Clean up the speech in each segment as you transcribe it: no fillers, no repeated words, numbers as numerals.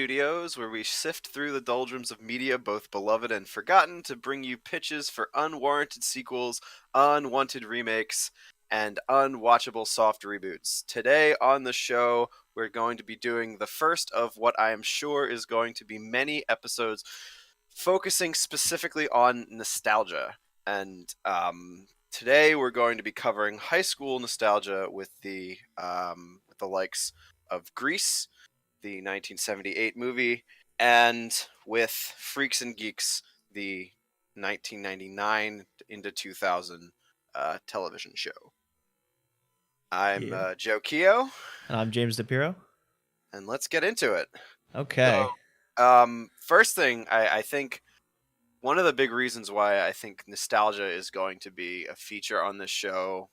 Studios, where we sift through the doldrums of media, both beloved and forgotten, to bring you pitches for unwarranted sequels, unwanted remakes, and unwatchable soft reboots. Today on the show, we're going to be doing the first of what I am sure is going to be many episodes focusing specifically on nostalgia. And today we're going to be covering high school nostalgia with the likes of Grease, the 1978 movie, and with Freaks and Geeks, the 1999 into 2000 television show. I'm Yeah. Joe Keogh, And I'm James DePiro. and let's get into it. Okay. So, first thing, I think one of the big reasons why I think nostalgia is going to be a feature on this show,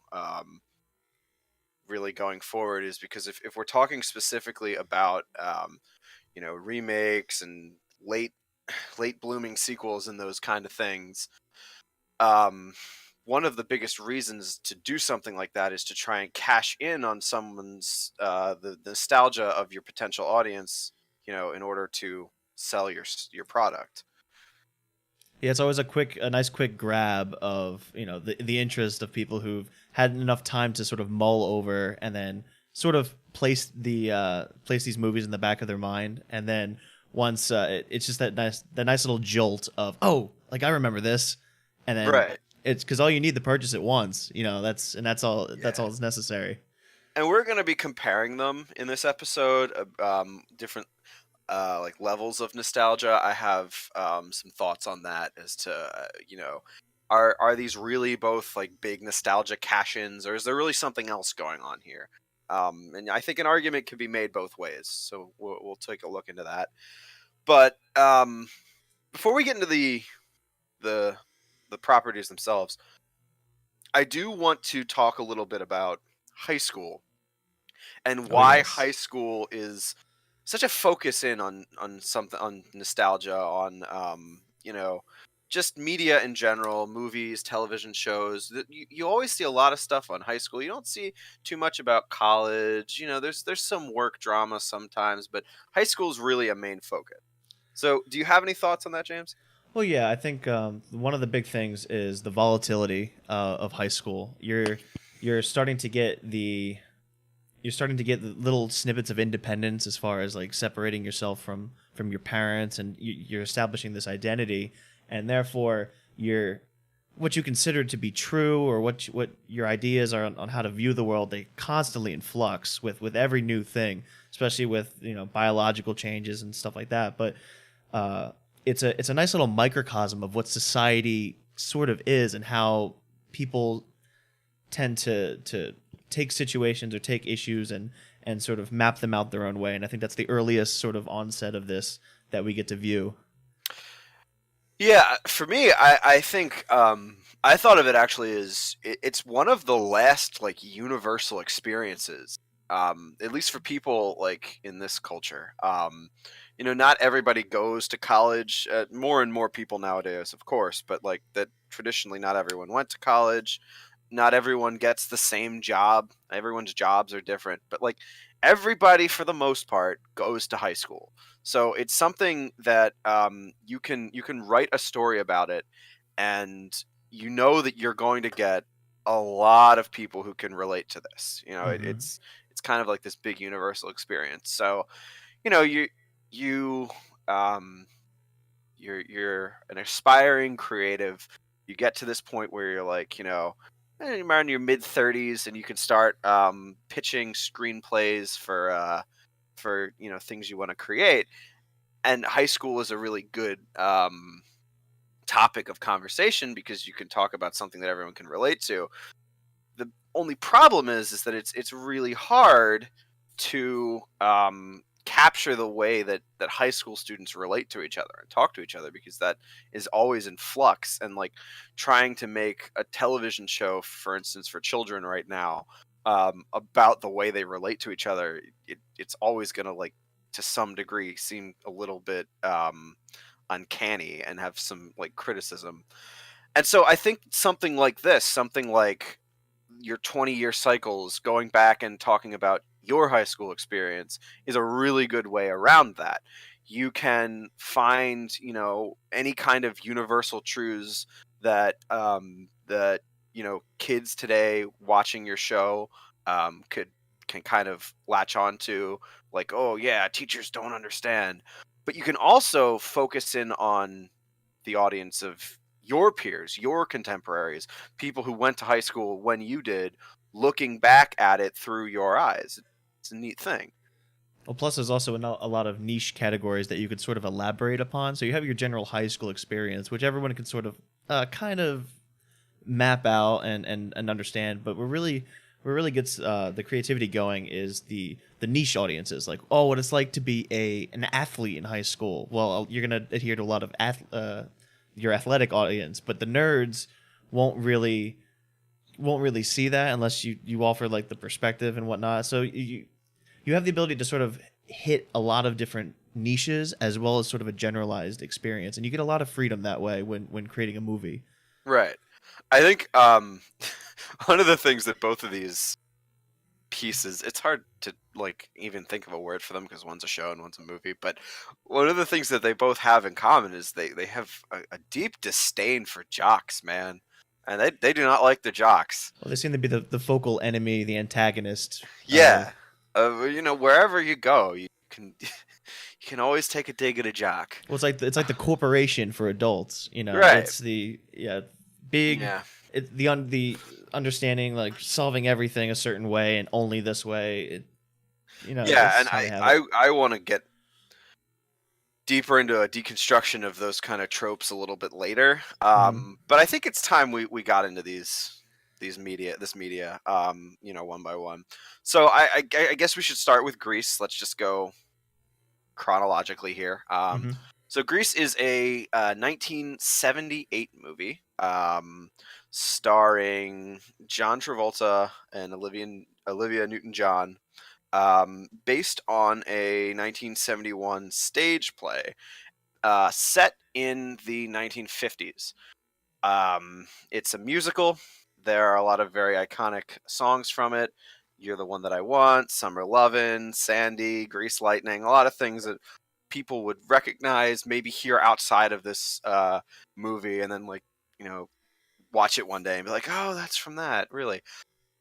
really going forward, is because if we're talking specifically about remakes and late late blooming sequels and those kind of things, um, one of the biggest reasons to do something like that is to try and cash in on someone's the nostalgia of your potential audience, in order to sell your product. Yeah, it's always a nice quick grab of the interest of people who've had enough time to sort of mull over and then sort of place these movies in the back of their mind, and then once it's just that nice little jolt of, oh, like I remember this, and then Right. it's because all you need to purchase it once, that's all Yeah. that's necessary. And we're going to be comparing them in this episode, different like levels of nostalgia. I have some thoughts on that as to are these really both like big nostalgia cash-ins, or is there really something else going on here? And I think an argument can be made both ways, so we'll take a look into that. But before we get into the the properties themselves, I do want to talk a little bit about high school and Oh why yes. high school is such a focus in on something, on nostalgia, on just media in general, movies, television shows. That you always see a lot of stuff on high school. You don't see too much about college. There's some work drama sometimes, but high school is really a main focus. So, do you have any thoughts on that, James? Well, yeah, I think one of the big things is the volatility of high school. You're starting to get the you're starting to get the little snippets of independence as far as like separating yourself from your parents, and you're establishing this identity, and therefore you're what you consider to be true, or what your ideas are on how to view the world. They constantly in flux with every new thing, especially with biological changes and stuff like that. But uh, it's a nice little microcosm of what society sort of is, and how people tend to take situations or take issues and sort of map them out their own way. And I think that's the earliest sort of onset of this that we get to view. Yeah, for me, I think I thought of it actually as it's one of the last like universal experiences, at least for people like in this culture. Not everybody goes to college. More and more people nowadays, of course, but like that traditionally, not everyone went to college. Not everyone gets the same job. Everyone's jobs are different, but like everybody for the most part goes to high school. So it's something that you can write a story about it, and you know that you're going to get a lot of people who can relate to this. Hmm. It's kind of like this big universal experience. So you know you you um, you're an aspiring creative. You get to this point where you're like, you're around your mid 30s, and you can start pitching screenplays for things you want to create. And high school is a really good topic of conversation because you can talk about something that everyone can relate to. The only problem is that it's really hard to capture the way that high school students relate to each other and talk to each other, because that is always in flux. And like trying to make a television show, for instance, for children right now, about the way they relate to each other, it's always going to, like, to some degree, seem a little bit uncanny and have some like criticism. And so I think something like this, something like your 20-year cycles, going back and talking about your high school experience, is a really good way around that. you can find, any kind of universal truths that kids today watching your show could can kind of latch on to, like, oh yeah, teachers don't understand. But you can also focus in on the audience of your peers, your contemporaries, people who went to high school when you did, looking back at it through your eyes. It's a neat thing. Well, plus there's also a lot of niche categories that you could sort of elaborate upon. So you have your general high school experience, which everyone can sort of kind of map out and understand. But what really gets the creativity going is the niche audiences. Like, oh, what it's like to be an athlete in high school. Well, you're gonna adhere to a lot of your athletic audience, but the nerds won't really see that unless you offer like the perspective and whatnot. So you have the ability to sort of hit a lot of different niches as well as sort of a generalized experience, and you get a lot of freedom that way when creating a movie. Right. I think one of the things that both of these pieces, it's hard to like even think of a word for them because one's a show and one's a movie, but one of the things that they both have in common is they have a deep disdain for jocks, man. And they do not like the jocks. Well, they seem to be the focal enemy, the antagonist. Yeah. Wherever you go, you can you can always take a dig at a jock. Well, it's like the corporation for adults. Right. It's the big. Yeah. The understanding, like solving everything a certain way and only this way. Yeah, that's and how they have it. I want to get deeper into a deconstruction of those kind of tropes a little bit later. Mhm. But I think it's time we got into this media, one by one. So I guess we should start with Grease. Let's just go chronologically here. Mhm. So Grease is a 1978 movie, starring John Travolta and Olivia Newton-John, based on a 1971 stage play set in the 1950s. It's a musical. There are a lot of very iconic songs from it. You're the One That I Want, Summer Lovin', Sandy, Grease Lightning, a lot of things that people would recognize, maybe hear outside of this movie, and then watch it one day and be like, oh, that's from that, really.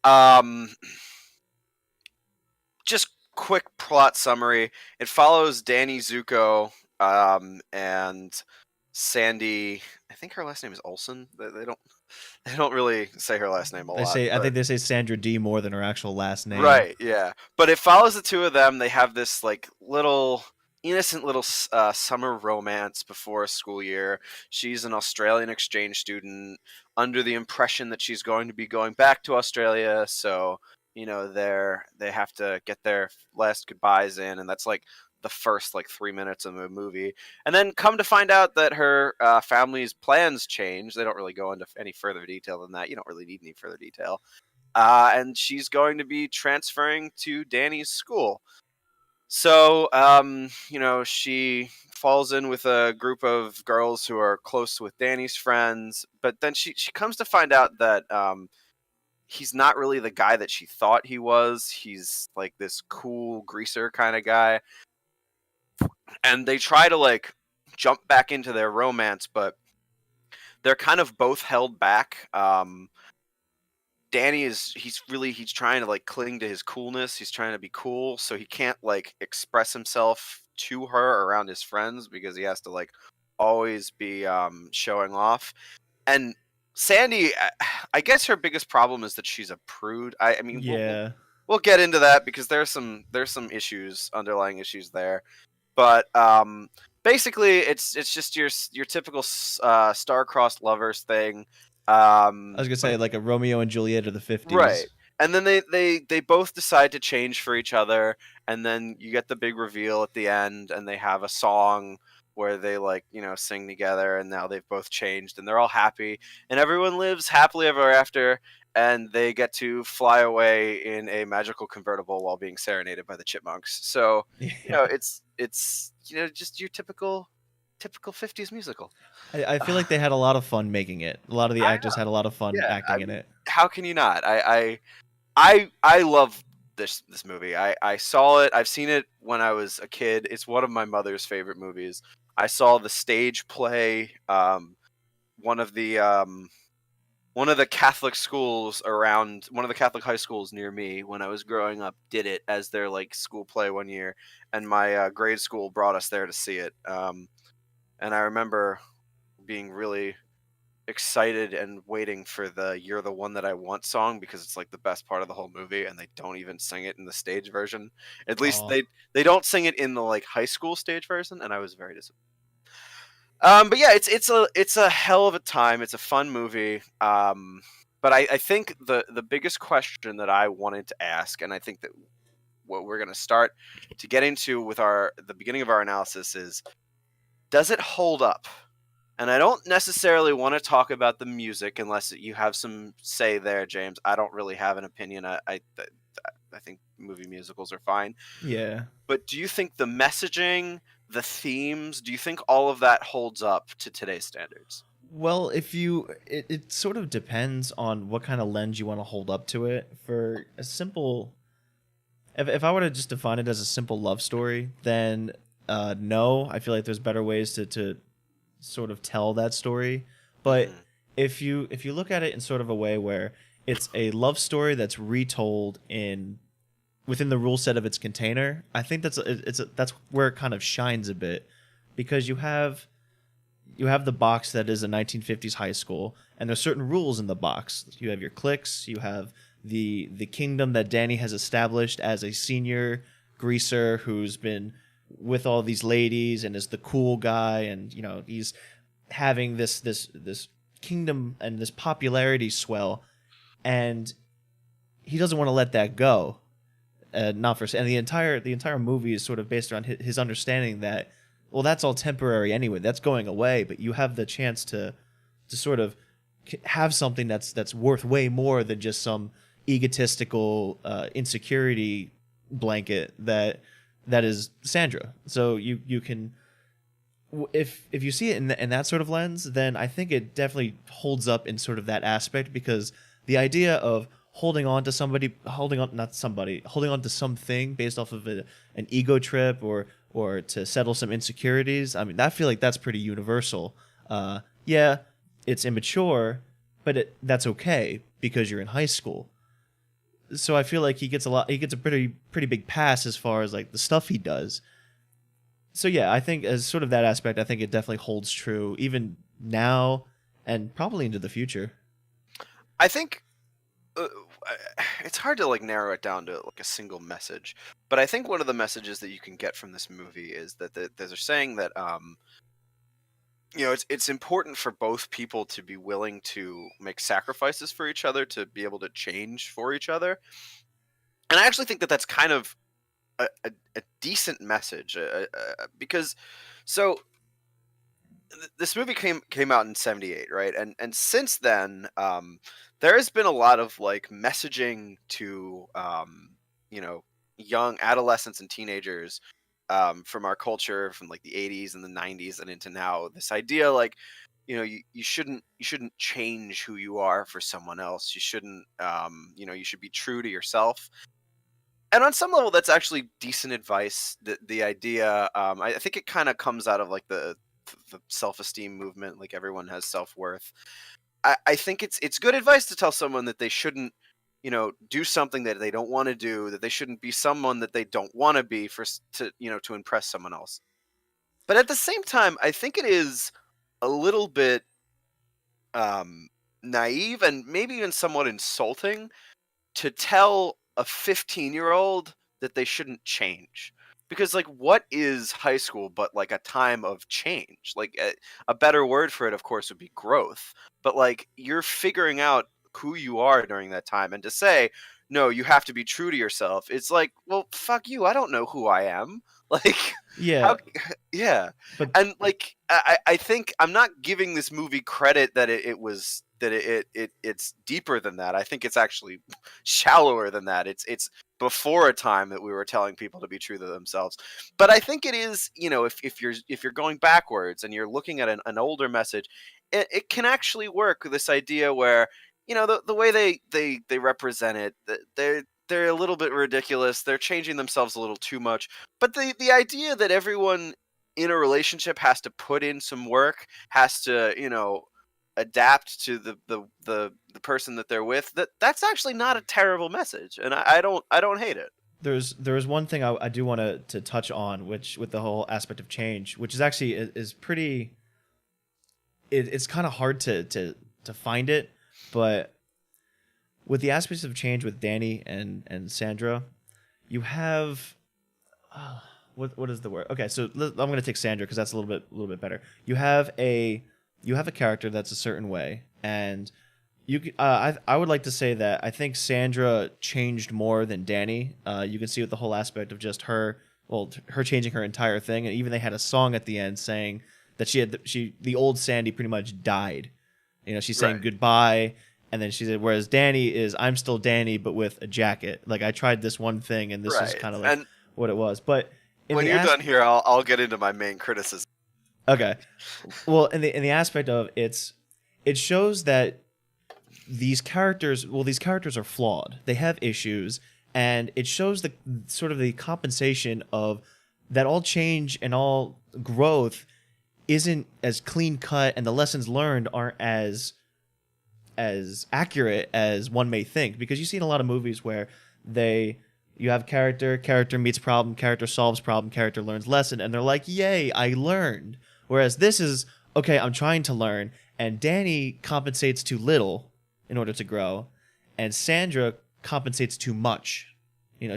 Um, just quick plot summary. It follows Danny Zuko and Sandy. I think her last name is Olsen. They don't really say her last name a lot, I but think they say Sandra D more than her actual last name. right, yeah. But it follows the two of them. They have this like little innocent little summer romance before a school year. She's an Australian exchange student under the impression that she's going to be going back to Australia, so they have to get their last goodbyes in, and that's like the first like 3 minutes of the movie. And then come to find out that her family's plans change. They don't really go into any further detail than that. You don't really need any further detail. And she's going to be transferring to Danny's school. So, she falls in with a group of girls who are close with Danny's friends, but then she comes to find out that he's not really the guy that she thought he was. He's like this cool greaser kind of guy. And they try to like jump back into their romance, but they're kind of both held back. Danny he's trying to like cling to his coolness. He's trying to be cool, so he can't like express himself to her around his friends because he has to like always be showing off. And Sandy, I guess her biggest problem is that she's a prude. I mean, Yeah. we'll get into that because there's some underlying issues there. But basically, it's just your typical star-crossed lovers thing. I was gonna say like a Romeo and Juliet of the Right. '50s. And then they both decide to change for each other, and then you get the big reveal at the end, and they have a song where they like, sing together, and now they've both changed and they're all happy, and everyone lives happily ever after, and they get to fly away in a magical convertible while being serenaded by the chipmunks. So, Yeah. it's just your typical 50s musical. I feel like they had a lot of fun making it. A lot of the I actors had a lot of fun Yeah, I acting in mean, it. how can you not? I love this movie. I saw it. I've seen it when I was a kid. It's one of my mother's favorite movies. I saw the stage play. One of the one of the Catholic schools around one of the Catholic high schools near me when I was growing up did it as their like school play one year, and my grade school brought us there to see it. And I remember being really excited and waiting for the "You're the One That I Want" song because it's like the best part of the whole movie, and they don't even sing it in the stage version. At least Oh, they don't sing it in the like high school stage version, and I was very disappointed. But yeah, it's a hell of a time. It's a fun movie. But I think the biggest question that I wanted to ask, and I think that what we're gonna start to get into with our the beginning of our analysis is, does it hold up? And I don't necessarily want to talk about the music unless you have some say there, James. I don't really have an opinion. I think movie musicals are fine. yeah. But do you think the messaging, the themes, do you think all of that holds up to today's standards? Well, it sort of depends on what kind of lens you want to hold up to it. For a simple, if I were to just define it as a simple love story, then no, I feel like there's better ways to sort of tell that story. But Hmm. if you look at it in sort of a way where it's a love story that's retold in within the rule set of its container, I think that's where it kind of shines a bit, because you have the box that is a 1950s high school, and there's certain rules in the box. You have your cliques, you have the kingdom that Danny has established as a senior greaser who's been with all these ladies and is the cool guy, and he's having this kingdom and this popularity swell, and he doesn't want to let that go. Not for and the entire movie is sort of based around his understanding that, well, that's all temporary anyway. That's going away, but you have the chance to sort of have something that's worth way more than just some egotistical insecurity blanket that is Sandra. So you can, if you see it in that sort of lens, then I think it definitely holds up in sort of that aspect, because the idea of holding on to somebody, holding on not somebody, holding on to something based off of an ego trip, or to settle some insecurities. I mean, I feel like that's pretty universal. Yeah, it's immature, but that's okay because you're in high school. So I feel like he gets a pretty big pass as far as like the stuff he does. So yeah, I think as sort of that aspect, I think it definitely holds true even now and probably into the future. I think uh, it's hard to like narrow it down to like a single message, but I think one of the messages that you can get from this movie is that they're saying that it's important for both people to be willing to make sacrifices for each other to be able to change for each other. And I actually think that that's kind of a decent message, because so this movie came out in 78, right? And since then, there has been a lot of like messaging to you know young adolescents and teenagers, from our culture from like the 80s and the 90s and into now, this idea like, you shouldn't change who you are for someone else. You shouldn't, you should be true to yourself. And on some level that's actually decent advice. The idea, I think it kind of comes out of like the self-esteem movement, like everyone has self-worth. I think it's good advice to tell someone that they shouldn't, do something that they don't want to do, that they shouldn't be someone that they don't want to be to impress someone else. But at the same time, I think it is a little bit um naive and maybe even somewhat insulting to tell a 15-year-old that they shouldn't change. Because like, what is high school but like a time of change? Like, a better word for it of course would be growth. But like, you're figuring out who you are during that time, and to say no, you have to be true to yourself, it's like, well, fuck you, I don't know who I am. Like, how? Yeah, Yeah. but And like, I think I'm not giving this movie credit that it was that it's deeper than that. I think it's actually shallower than that. It's before a time that we were telling people to be true to themselves. But I think it is, if you're going backwards and you're looking at an older message, it can actually work. This idea where, the way they represent it, they're a little bit ridiculous. They're changing themselves a little too much. But the idea that everyone in a relationship has to put in some work, has to, adapt to the person that they're with, that's actually not a terrible message, and I don't hate it. There's one thing I do want to touch on, which with the whole aspect of change, which is actually is pretty. It's kind of hard to find it, but with the aspects of change with Danny and Sandra, you have what is the word? Okay, so I'm going to take Sandra because that's a little bit better. You have a character that's a certain way, and I would like to say that I think Sandra changed more than Danny. You can see with the whole aspect of just her, well, her changing her entire thing, and even they had a song at the end saying that the old Sandy pretty much died. She's saying Right. goodbye, and then she said, whereas Danny is, I'm still Danny, but with a jacket. Like, I tried this one thing, and this is Right. kind of like And what it was. But in when the you're done here, I'll get into my main criticism. okay, well, in the aspect of it shows that these characters are flawed. They have issues, and it shows the sort of the compensation of that all change and all growth isn't as clean cut, and the lessons learned aren't as accurate as one may think, because you see in a lot of movies where you have character meets problem, character solves problem, character learns lesson, and they're like, yay, I learned. Whereas this is, okay, I'm trying to learn, and Danny compensates too little in order to grow, and Sandra compensates too much.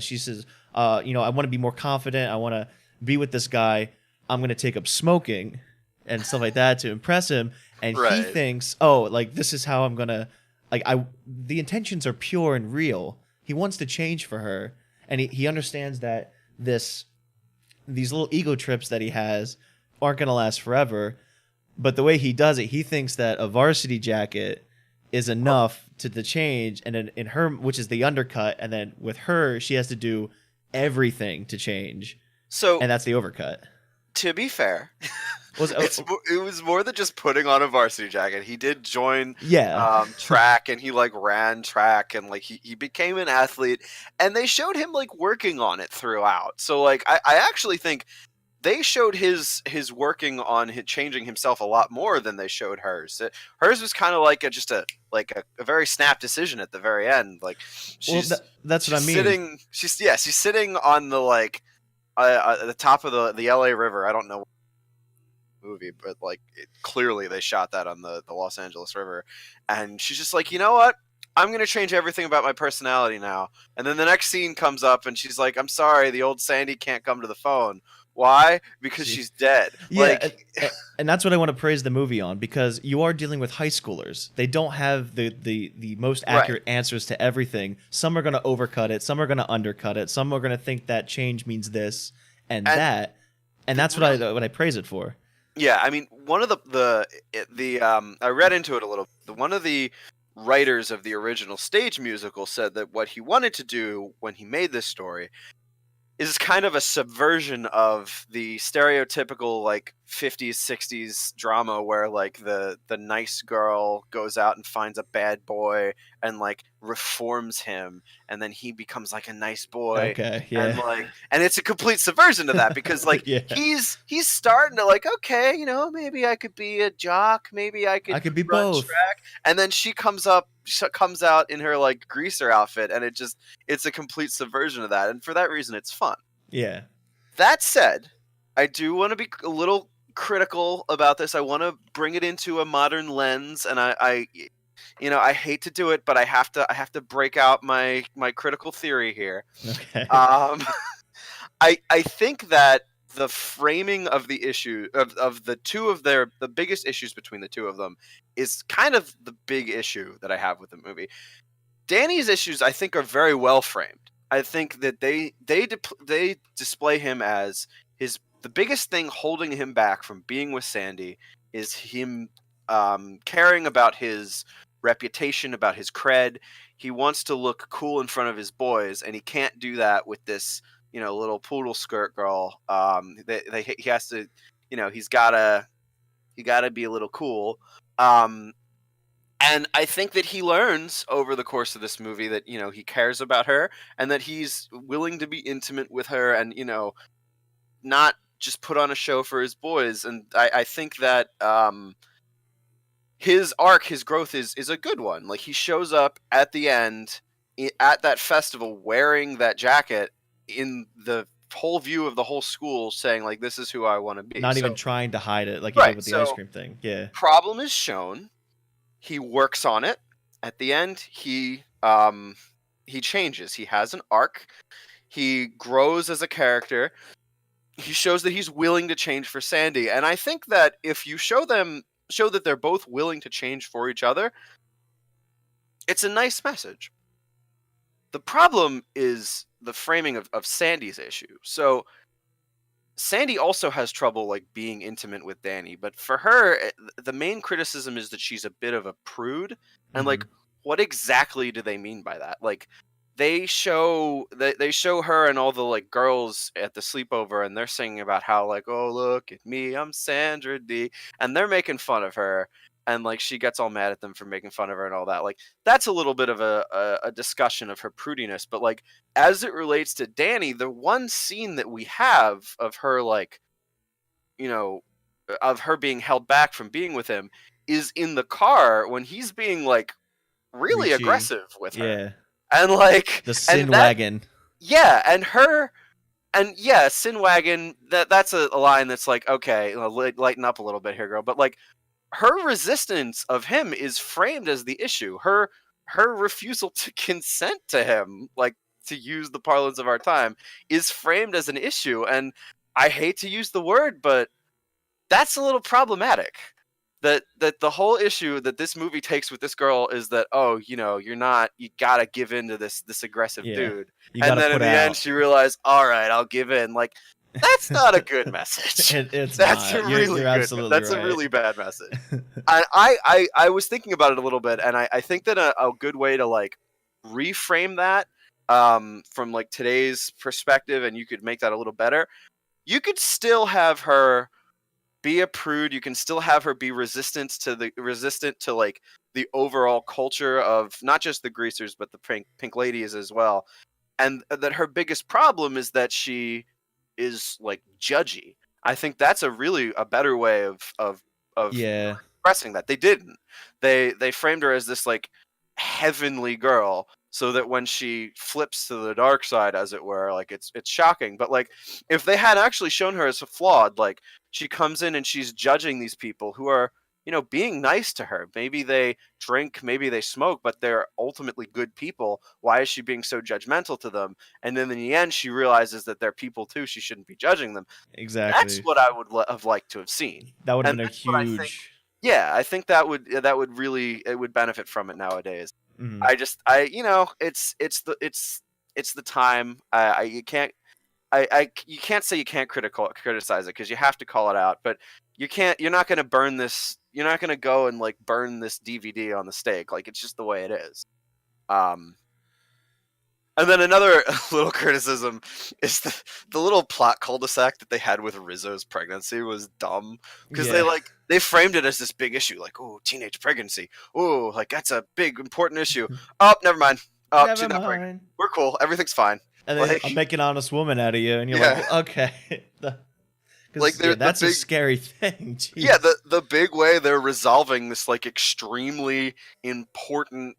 She says, I want to be more confident, I want to be with this guy, I'm going to take up smoking and stuff like that to impress him, and he Right. thinks, oh, like, this is how I'm going to, like, the intentions are pure and real. He wants to change for her, and he understands that these little ego trips that he has aren't going to last forever. But the way he does it, he thinks that a varsity jacket is enough to change, and then in her, which is the undercut, and then with her, she has to do everything to change, So, and that's the overcut. to be fair, Was it was more than just putting on a varsity jacket. He did join yeah, track, and he like ran track, and like he became an athlete, and they showed him like working on it throughout. So like I actually think they showed his working on changing himself a lot more than they showed hers. Hers was kind of like a very snap decision at the very end. Like well, that's what I mean. she's sitting on the like at the top of the L.A. River. I don't know movie, but like clearly they shot that on the Los Angeles River, and she's just like, you know what? I'm gonna change everything about my personality now. And then the next scene comes up, and she's like, I'm sorry, the old Sandy can't come to the phone. Why? Because She- she's dead. Yeah, Like, and that's what I want to praise the movie on, because you are dealing with high schoolers. They don't have the most accurate answers to everything. Some are going to overcut it. Some are going to undercut it. Some are going to think that change means this and that, and that's what I praise it for. yeah, I mean, one of the I read into it a little. One of the writers of the original stage musical said that what he wanted to do when he made this story is kind of a subversion of the stereotypical like 50s 60s drama where like the nice girl goes out and finds a bad boy and like reforms him, and then he becomes like a nice boy. Okay, And yeah. like, and it's a complete subversion of that, because like Yeah. he's starting to like, okay, maybe I could be a jock, maybe I I could could be run both. track. And then she comes out in her like greaser outfit, and it's a complete subversion of that, and for that reason it's fun. Yeah. That said, I do want to be a little critical about this. I want to bring it into a modern lens, and I hate to do it, but I have to break out my critical theory here. Okay. Um, I think that the framing of the issue of the biggest issues between the two of them is kind of the big issue that I have with the movie. Danny's issues, I think, are very well framed. I think that they display him as the biggest thing holding him back from being with Sandy is him caring about his reputation, about his cred. He wants to look cool in front of his boys, and he can't do that with this little poodle skirt girl. He has to, he's gotta be a little cool. Um, And I think that he learns over the course of this movie that, he cares about her and that he's willing to be intimate with her and, not just put on a show for his boys. And I think that his arc, his growth is a good one. Like, he shows up at the end at that festival wearing that jacket in the whole view of the whole school, saying, like, this is who I want to be. Not So, even trying to hide it like he did right. with the ice So, cream thing. Yeah. problem is shown. He works on it. At the end, he changes. He has an arc. He grows as a character. He shows that he's willing to change for Sandy. And I think that if you show that they're both willing to change for each other, it's a nice message. The problem is the framing of Sandy's issue. So Sandy also has trouble like being intimate with Danny, but for her, the main criticism is that she's a bit of a prude. And Mhm. like, what exactly do they mean by that? Like, they show her and all the like girls at the sleepover, and they're singing about how like, oh, look at me, I'm Sandra D, and they're making fun of her, and like she gets all mad at them for making fun of her and all that. Like, that's a little bit of a discussion of her prudiness, but like, as it relates to Danny, the one scene that we have of her like, you know, of her being held back from being with him is in the car when he's being like really Reachy. aggressive with her. Yeah. And like, The and sin that, wagon. yeah, and her, and yeah, Sin Wagon, that's a line that's like, okay, lighten up a little bit here, girl. But like, her resistance of him is framed as the issue. Her refusal to consent to him, like, to use the parlance of our time, is framed as an issue. And I hate to use the word, but that's a little problematic. That the whole issue that this movie takes with this girl is that, oh, you gotta give in to this aggressive Yeah. dude. You And gotta then in put the end out. she realized, all right, I'll give in. Like, that's not a good message. It's That's a not. really You're good. absolutely That's a right. really bad message. I was thinking about it a little bit, and I think that a good way to like reframe that from like today's perspective, and you could make that a little better. You could still have her be a prude. You can still have her be resistant to like the overall culture of not just the greasers but the pink ladies as well, and that her biggest problem is that she is like judgy. I think that's a better way of Yeah. expressing that. They didn't. They framed her as this like heavenly girl, so that when she flips to the dark side, as it were, like it's shocking. But like, if they had actually shown her as flawed, like she comes in and she's judging these people who are, being nice to her. Maybe they drink, maybe they smoke, but they're ultimately good people. Why is she being so judgmental to them? And then in the end, she realizes that they're people too. She shouldn't be judging them. That's Exactly. what I would have liked to have seen. That would have And been a that's what I think. huge. Yeah, I think that would really, it would benefit from it nowadays. Mhm. It's the time. You can't you can't say you can't criticize it, because you have to call it out. But you're not going to burn this. You're not going to go and like burn this DVD on the stake. Like, it's just the way it is. Um, and then another little criticism is the little plot cul-de-sac that they had with Rizzo's pregnancy was dumb, because Yeah. they framed it as this big issue, like, oh, teenage pregnancy, oh, like that's a big important issue. Oh, never mind. Oh, Never she's not pregnant. mind. We're cool. Everything's fine. And then Like, I'll make an honest woman out of you, and you're yeah, like, well, okay. like Because yeah, the that's a big, scary thing. yeah, Jeez. the big way they're resolving this like extremely important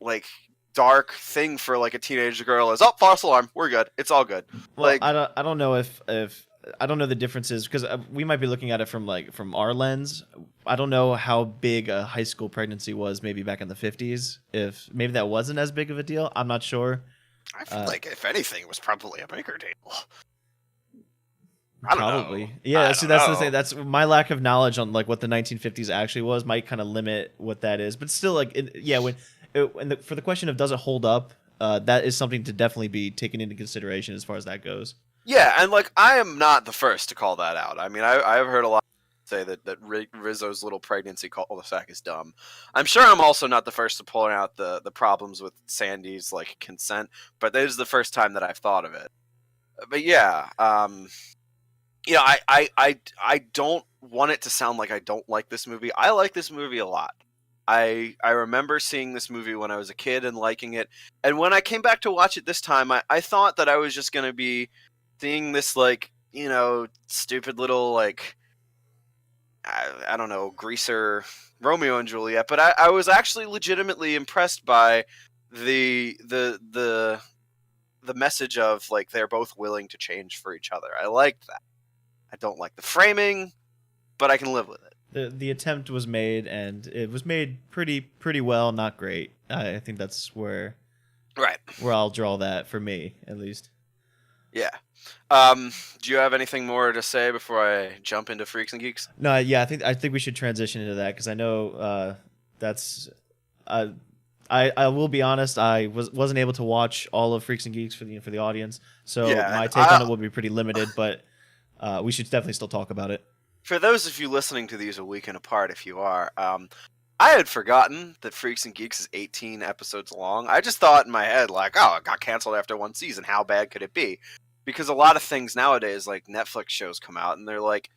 like dark thing for like a teenage girl is, oh, false alarm, we're good, it's all good. Well, Like, I don't know if I don't know the differences because we might be looking at it from our lens. I don't know how big a high school pregnancy was maybe back in the 50s. If maybe that wasn't as big of a deal, I'm not sure. I feel like if anything it was probably a bigger deal. I don't Probably. know. Yeah, I see don't that's the know. thing. That's my lack of knowledge on like what the 1950s actually was might kind of limit what that is. But still like yeah, for the question of does it hold up, that is something to definitely be taken into consideration as far as that goes. Yeah, and like, I am not the first to call that out. I mean, I've heard a lot say that Rizzo's little pregnancy cul-de-sac is dumb. I'm sure I'm also not the first to point out the problems with Sandy's like consent, but this is the first time that I've thought of it. But yeah, I don't want it to sound like I don't like this movie. I like this movie a lot. I remember seeing this movie when I was a kid and liking it. And when I came back to watch it this time, I thought that I was just going to be seeing this, like, stupid little, like, I don't know, greaser Romeo and Juliet. But I was actually legitimately impressed by the the message of, like, they're both willing to change for each other. I liked that. I don't like the framing, but I can live with it. The attempt was made, and it was made pretty well, not great. I think that's Right. where I'll draw that for me, at least. Yeah. Do you have anything more to say before I jump into Freaks and Geeks? No, yeah, I think we should transition into that because I know that's uh, I will be honest, I wasn't able to watch all of Freaks and Geeks for the audience, so Yeah, my and take on it will be pretty limited, but we should definitely still talk about it. for those of you listening to these a week and apart, if you are, I had forgotten that Freaks and Geeks is 18 episodes long. I just thought in my head, like, oh, it got canceled after one season. How bad could it be? Because a lot of things nowadays, like Netflix shows come out, and they're like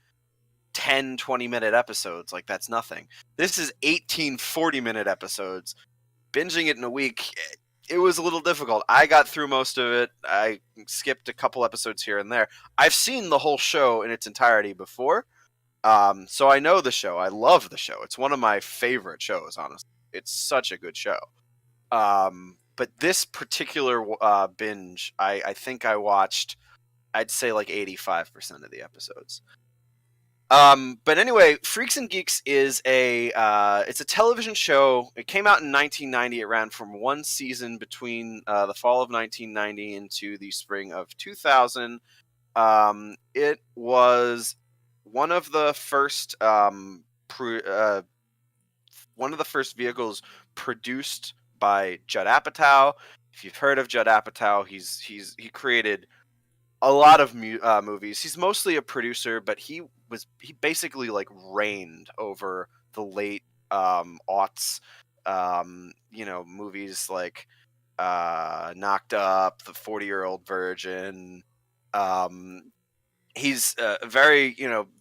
10, 20-minute episodes. Like, that's nothing. This is 18 40-minute episodes. Binging it in a week, it was a little difficult. I got through most of it. I skipped a couple episodes here and there. I've seen the whole show in its entirety before. So I know the show. I love the show. It's one of my favorite shows, honestly. It's such a good show. But this particular binge, I think I watched, I'd say, like 85% of the episodes. But anyway, Freaks and Geeks is it's a television show. It came out in 1990. It ran from one season between the fall of 1990 into the spring of 2000. It was one of the first one of the first vehicles produced by Judd Apatow. If you've heard of Judd Apatow, he created a lot of movies. He's mostly a producer, but he basically, like, reigned over the late aughts. Movies like Knocked Up, The 40-Year-Old Virgin. Um, he's a very,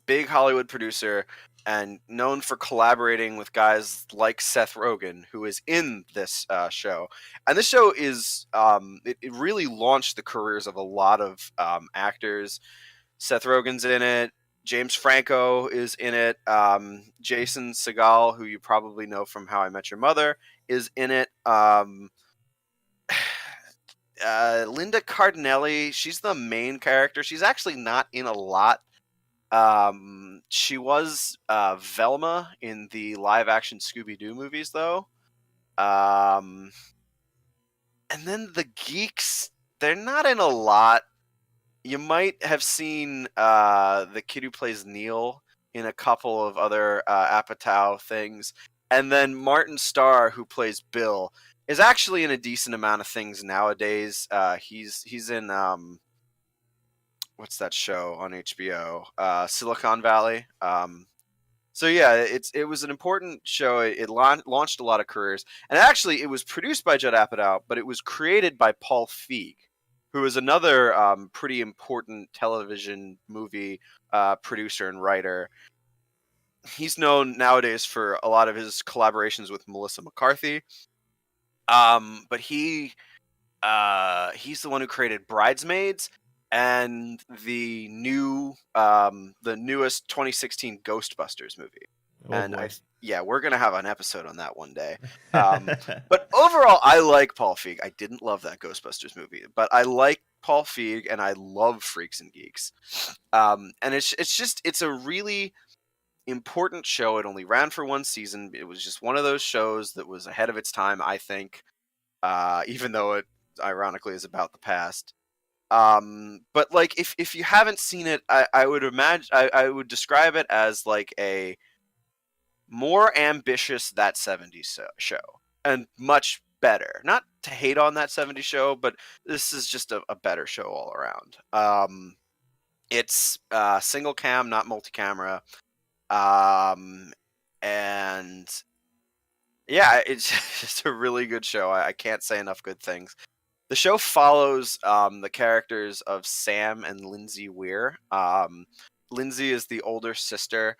big Hollywood producer and known for collaborating with guys like Seth Rogen, who is in this show. And this show is it really launched the careers of a lot of actors. Seth Rogen's in it. James Franco is in it. Jason Segel, who you probably know from How I Met Your Mother, is in it. Linda Cardinelli, she's the main character. She's actually not in a lot. She was Velma in the live-action Scooby-Doo movies, though. And then the geeks, they're not in a lot. You might have seen the kid who plays Neil in a couple of other Apatow things. And then Martin Starr, who plays Bill, is actually in a decent amount of things nowadays. He's in what's that show on HBO? Silicon Valley. So yeah, it was an important show. It launched a lot of careers, and actually, it was produced by Judd Apatow, but it was created by Paul Feig, who is another pretty important television movie producer and writer. He's known nowadays for a lot of his collaborations with Melissa McCarthy. But he's the one who created Bridesmaids and the newest 2016 Ghostbusters movie. Oh And boy. yeah, we're gonna have an episode on that one day. But overall, I like Paul Feig. I didn't love that Ghostbusters movie, but I like Paul Feig, and I love Freaks and Geeks. And it's a really important show. It only ran for one season. It was just one of those shows that was ahead of its time, I think, even though it ironically is about the past. But, like, if you haven't seen it, I would imagine I would describe it as like a more ambitious That 70s show, and much better. Not to hate on That 70s show, but this is just a better show all around. It's single cam, not multi-camera. And yeah, it's just a really good show. I can't say enough good things. The show follows the characters of Sam and Lindsay Weir. Lindsay is the older sister.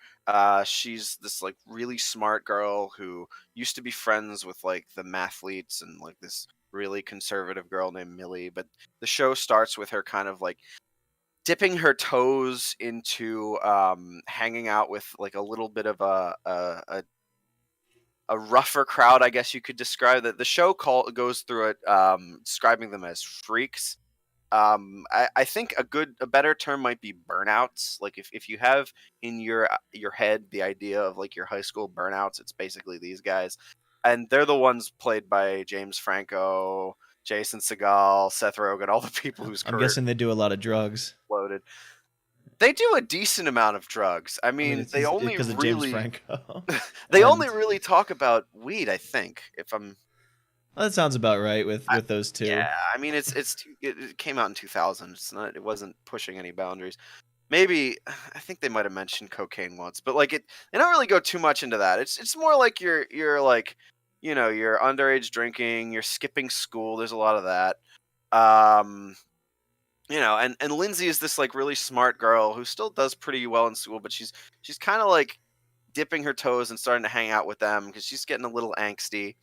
She's this like really smart girl who used to be friends with like the mathletes and like this really conservative girl named Millie. But the show starts with her kind of like dipping her toes into hanging out with like a little bit of a rougher crowd, I guess you could describe that. The show goes through it, describing them as freaks. I think a better term might be burnouts. Like if you have in your head the idea of like your high school burnouts, it's basically these guys, and they're the ones played by James Franco, Jason Segel, Seth Rogen, all the people whose I'm career guessing they do a lot of drugs. exploded. They do a decent amount of drugs. I I mean, mean, it's they only because of James really Franco, they and only really talk about weed. I think if I'm well, that sounds about right with I, those yeah, two. I mean it came out in 2000. It wasn't pushing any boundaries. Maybe I think they might have mentioned cocaine once, but like they don't really go too much into that. It's more like you're like you're underage drinking, you're skipping school. There's a lot of that. Um, and Lindsay is this like really smart girl who still does pretty well in school, but she's kind of like dipping her toes and starting to hang out with them because she's getting a little angsty.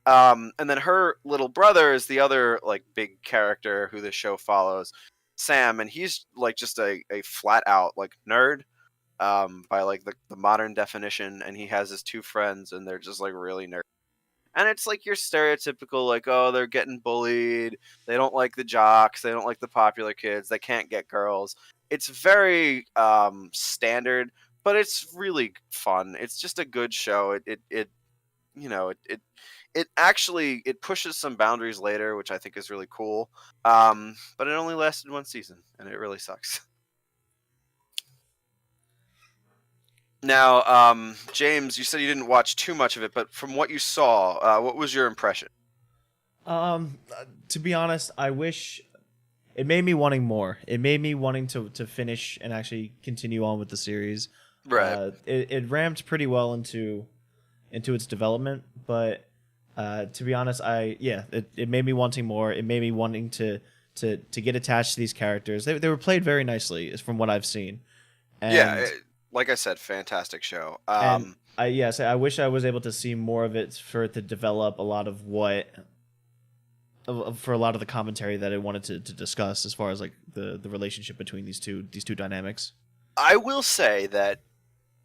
And then her little brother is the other like big character who the show follows, Sam, and he's like just a flat out like nerd by like the modern definition, and he has his two friends, and they're just like really nerdy. And it's like your stereotypical like, oh, they're getting bullied, they don't like the jocks, they don't like the popular kids, they can't get girls. It's very standard, but it's really fun. It's just a good show. It you know it actually it pushes some boundaries later, which I think is really cool. But it only lasted one season, and it really sucks. Now, James, you said you didn't watch too much of it, but from what you saw, what was your impression? To be honest, I wish it made me wanting more. It made me wanting to finish and actually continue on with the series. Right. It ramped pretty well into its development, but to be honest, it made me wanting more. It made me wanting to get attached to these characters. They were played very nicely, is from what I've seen, Yeah, and like I said, fantastic show. and I wish I was able to see more of it for it to develop a lot of for a lot of the commentary that I wanted to discuss as far as like the relationship between these two dynamics. I will say that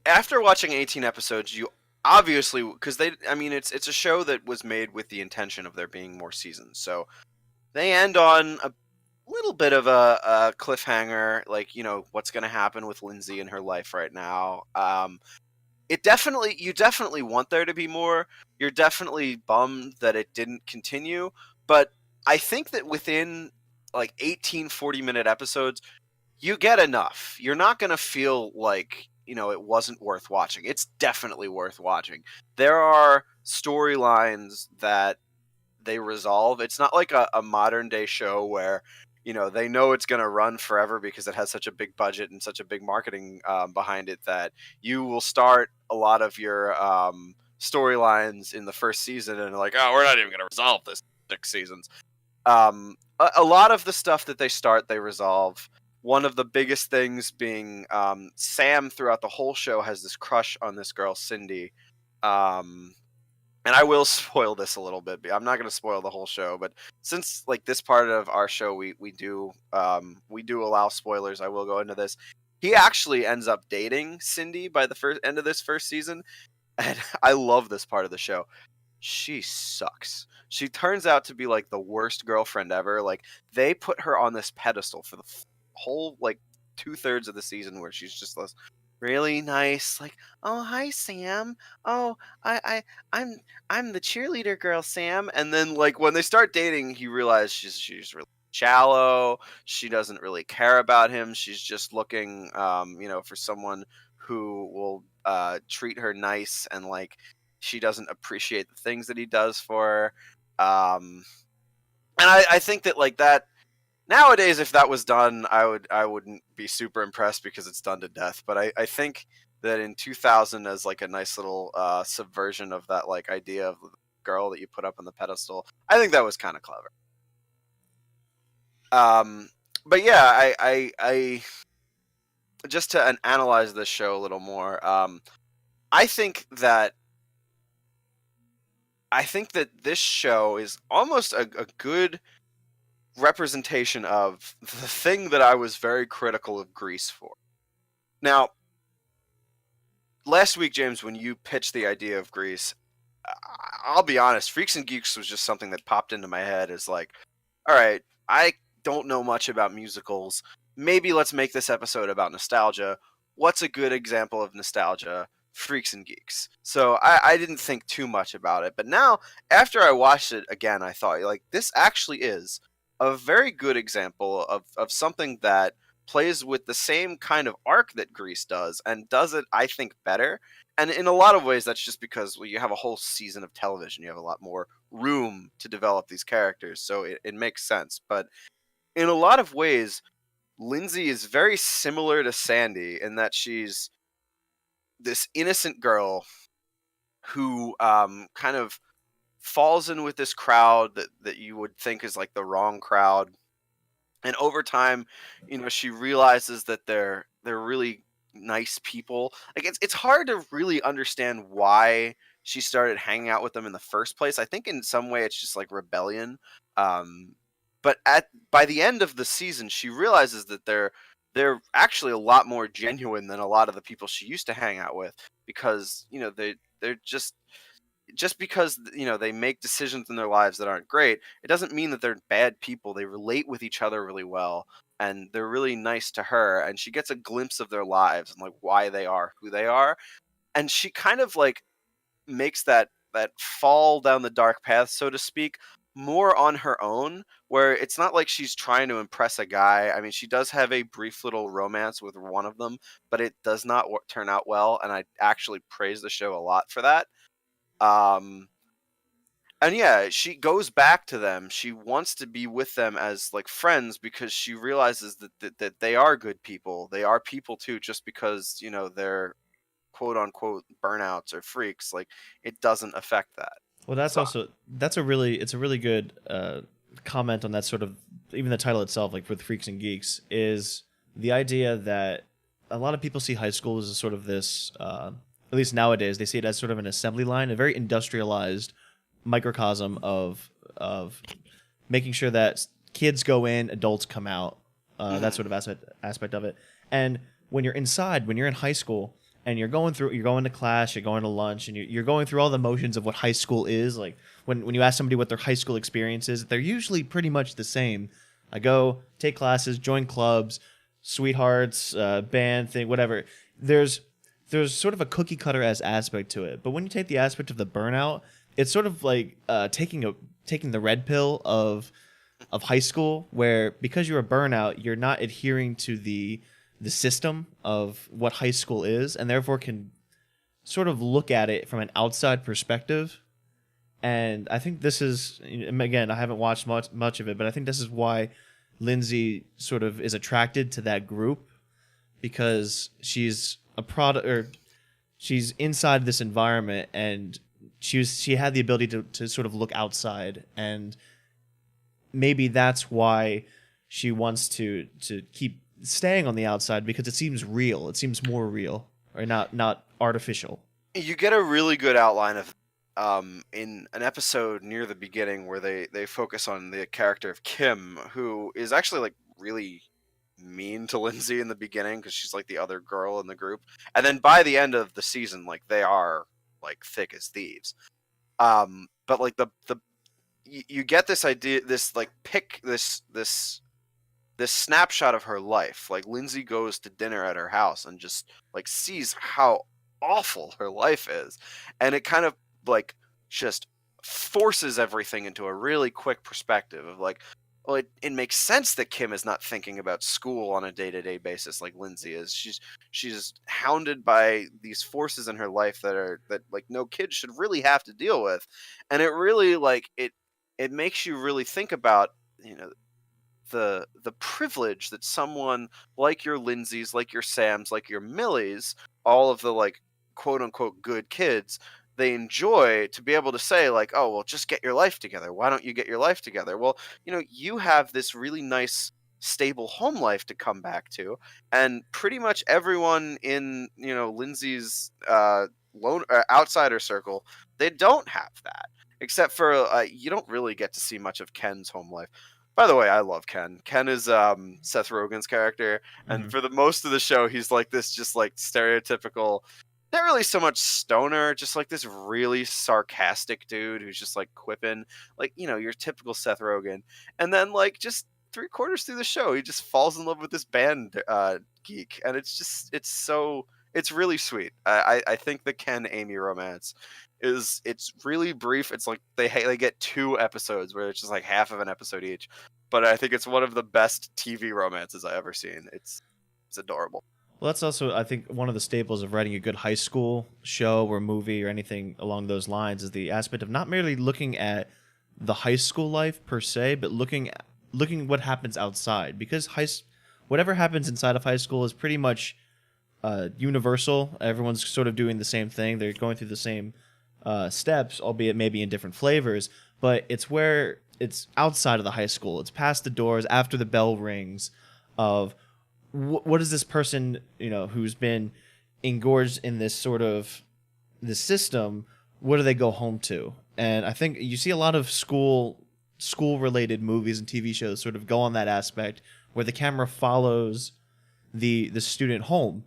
after watching 18 episodes, you obviously because I mean, it's a show that was made with the intention of there being more seasons. So they end on a little bit of a cliffhanger, like what's going to happen with Lindsay in her life right now. You definitely want there to be more. You're definitely bummed that it didn't continue, but I think that within like 18 40-minute episodes, you get enough. You're not going to feel like, it wasn't worth watching. It's definitely worth watching. There are storylines that they resolve. It's not like a modern day show where they know it's going to run forever because it has such a big budget and such a big marketing behind it that you will start a lot of your storylines in the first season and like, oh, we're not even going to resolve this 6 seasons. A lot of the stuff that they start, they resolve. One of the biggest things being Sam throughout the whole show has this crush on this girl Cindy. And I will spoil this a little bit. I'm not going to spoil the whole show, but since like this part of our show we do allow spoilers, I will go into this. He actually ends up dating Cindy by the end of this first season, and I love this part of the show. She sucks. She turns out to be like the worst girlfriend ever. Like they put her on this pedestal for the whole like 2/3 of the season where she's just this really nice, like, oh hi Sam, oh I'm I'm the cheerleader girl Sam, and then like when they start dating, he realizes she's really shallow. She doesn't really care about him. She's just looking, for someone who will treat her nice, and like she doesn't appreciate the things that he does for her. And I think that like that nowadays, if that was done, I wouldn't be super impressed because it's done to death. But I think that in 2000, as like a nice little subversion of that like idea of the girl that you put up on the pedestal, I think that was kind of clever. But yeah, just to analyze this show a little more, I think that this show is almost a good representation of the thing that I was very critical of Grease for. Now, last week, James, when you pitched the idea of Grease, I'll be honest, Freaks and Geeks was just something that popped into my head as like, all right, I don't know much about musicals. Maybe let's make this episode about nostalgia. What's a good example of nostalgia? Freaks and Geeks. So I didn't think too much about it. But now, after I watched it again, I thought, like, this actually is a very good example of something that plays with the same kind of arc that Grease does and does it, I think, better. And in a lot of ways, that's just because, well, you have a whole season of television. You have a lot more room to develop these characters. So it makes sense. But in a lot of ways, Lindsay is very similar to Sandy in that she's this innocent girl who kind of falls in with this crowd that you would think is like the wrong crowd. And over time, she realizes that they're really nice people. Like it's hard to really understand why she started hanging out with them in the first place. I think in some way it's just like rebellion. Um, but at by the end of the season, she realizes that they're actually a lot more genuine than a lot of the people she used to hang out with, because they're just because they make decisions in their lives that aren't great, it doesn't mean that they're bad people. They relate with each other really well, and they're really nice to her, and she gets a glimpse of their lives and like why they are who they are, and she kind of like makes that fall down the dark path, so to speak, more on her own, where it's not like she's trying to impress a guy. I mean, she does have a brief little romance with one of them, but it does not turn out well, and I actually praise the show a lot for that. um and yeah, she goes back to them. She wants to be with them as like friends because she realizes that they are good people. They are people too, just because, they're quote unquote burnouts or freaks. Like, it doesn't affect that. Well, that's So also it's a really good comment on that sort of, even the title itself, like with Freaks and Geeks, is the idea that a lot of people see high school as a sort of this, at least nowadays, they see it as sort of an assembly line, a very industrialized microcosm of making sure that kids go in, adults come out, that mhm. sort of aspect of it. And when you're inside, when you're in high school, and you're going to class, you're going to lunch, and you're going through all the motions of what high school is. Like when you ask somebody what their high school experience is, they're usually pretty much the same. I go take classes, join clubs, sweethearts, band thing, whatever. There's sort of a cookie cutter as aspect to it. But when you take the aspect of the burnout, it's sort of like taking the red pill of high school, where because you're a burnout, you're not adhering to the system of what high school is, and therefore can sort of look at it from an outside perspective. And I think this is, again, I haven't watched much of it, but I think this is why Lindsay sort of is attracted to that group, because she's a product, or she's inside this environment, and she had the ability to sort of look outside, and maybe that's why she wants to keep staying on the outside, because it seems real. It seems more real, or not artificial. You get a really good outline of in an episode near the beginning where they focus on the character of Kim, who is actually like really mean to Lindsay in the beginning because she's like the other girl in the group, and then by the end of the season, like, they are like thick as thieves. But like the you get this idea, this like pick this snapshot of her life. Like, Lindsay goes to dinner at her house and just like sees how awful her life is, and it kind of like just forces everything into a really quick perspective of like, well, it makes sense that Kim is not thinking about school on a day-to-day basis like Lindsay is. She's hounded by these forces in her life that like no kid should really have to deal with, and it really like it makes you really think about, you know the privilege that someone like your Lindsays, like your Sams, like your Millies, all of the like quote unquote good kids, they enjoy to be able to say like, oh well, just get your life together. Why don't you get your life together? Well, you have this really nice stable home life to come back to, and pretty much everyone in Lindsay's lone outsider circle, they don't have that, except for you don't really get to see much of Ken's home life. By the way, I love Ken. Ken is Seth Rogen's character, and Hmm. for the most of the show, he's like this just like stereotypical, not really so much stoner, just like this really sarcastic dude who's just like quipping, like your typical Seth Rogen. And then like just 3/4 through the show, he just falls in love with this band geek, and it's really sweet. I think the Ken Amy romance it's really brief. It's like they get 2 episodes where it's just like half of an episode each, but I think it's one of the best TV romances I ever seen. It's adorable. Well, that's also, I think, one of the staples of writing a good high school show or movie or anything along those lines is the aspect of not merely looking at the high school life per se, but looking what happens outside. Because whatever happens inside of high school is pretty much universal. Everyone's sort of doing the same thing. They're going through the same steps, albeit maybe in different flavors. But it's where it's outside of the high school. It's past the doors, after the bell rings, of what is this person, who's been engorged in this sort of this system, what do they go home to? And I think you see a lot of school related movies and TV shows sort of go on that aspect where the camera follows the student home,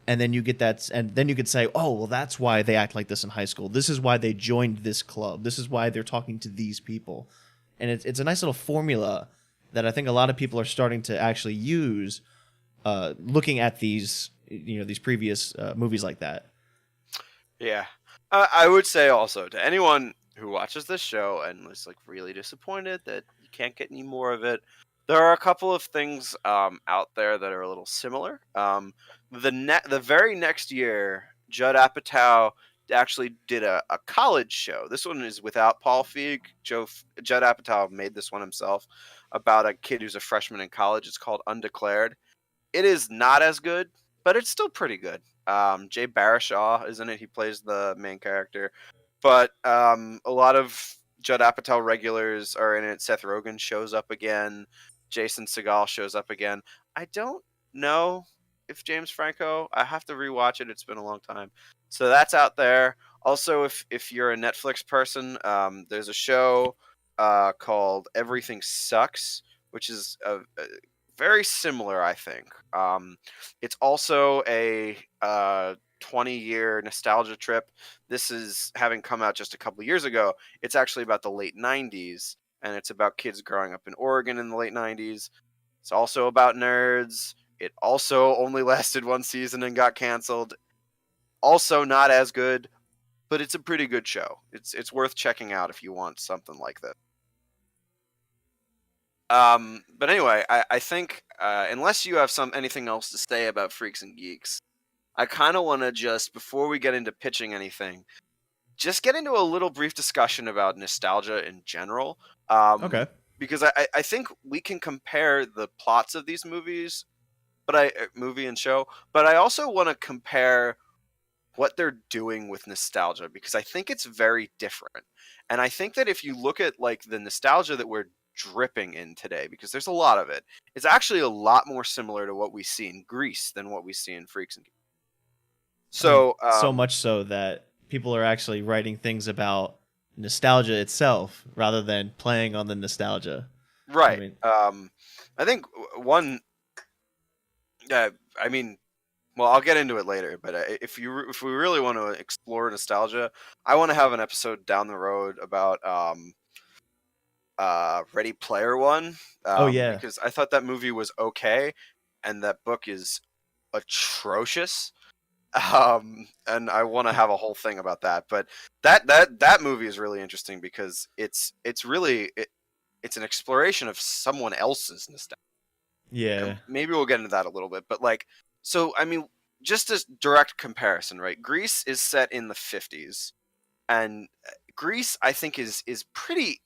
and then you get that, and then you could say, oh well, that's why they act like this in high school, this is why they joined this club, this is why they're talking to these people. And it's a nice little formula that I think a lot of people are starting to actually use, looking at these previous movies like that. Yeah. I would say also to anyone who watches this show and is like really disappointed that you can't get any more of it, there are a couple of things out there that are a little similar. The very next year, Judd Apatow actually did a college show. This one is without Paul Feig. Judd Apatow made this one himself about a kid who's a freshman in college. It's called Undeclared. It is not as good, but it's still pretty good. Jay Baruchel is in it. He plays the main character. But a lot of Judd Apatow regulars are in it. Seth Rogen shows up again. Jason Segel shows up again. I don't know if James Franco. I have to rewatch it. It's been a long time. So that's out there. Also, if you're a Netflix person, there's a show called Everything Sucks, which is very similar, I think. It's also a 20-year nostalgia trip. This is having come out just a couple of years ago. It's actually about the late 90s, and it's about kids growing up in Oregon in the late 90s. It's also about nerds. It also only lasted 1 season and got canceled. Also not as good, but it's a pretty good show. It's worth checking out if you want something like this. But anyway, I think unless you have anything else to say about Freaks and Geeks, I kind of want to just, before we get into pitching anything, just get into a little brief discussion about nostalgia in general. Okay. Because I think we can compare the plots of these movies, movie and show, but I also want to compare what they're doing with nostalgia, because I think it's very different. And I think that if you look at like the nostalgia that we're dripping in today, because there's a lot of it, it's actually a lot more similar to what we see in Grease than what we see in Freaks and Geeks. I mean, So, so much so that people are actually writing things about nostalgia itself rather than playing on the nostalgia. I right. mean, I think one, I mean, well, I'll get into it later, but if we really want to explore nostalgia, I want to have an episode down the road about Ready Player One, oh yeah, because I thought that movie was okay, and that book is atrocious. And I want to have a whole thing about that. But that movie is really interesting because it's an exploration of someone else's nostalgia. And yeah. maybe we'll get into that a little bit. But like, so I mean, just as direct comparison, right? Greece is set in the 50s, and Greece, I think, is pretty,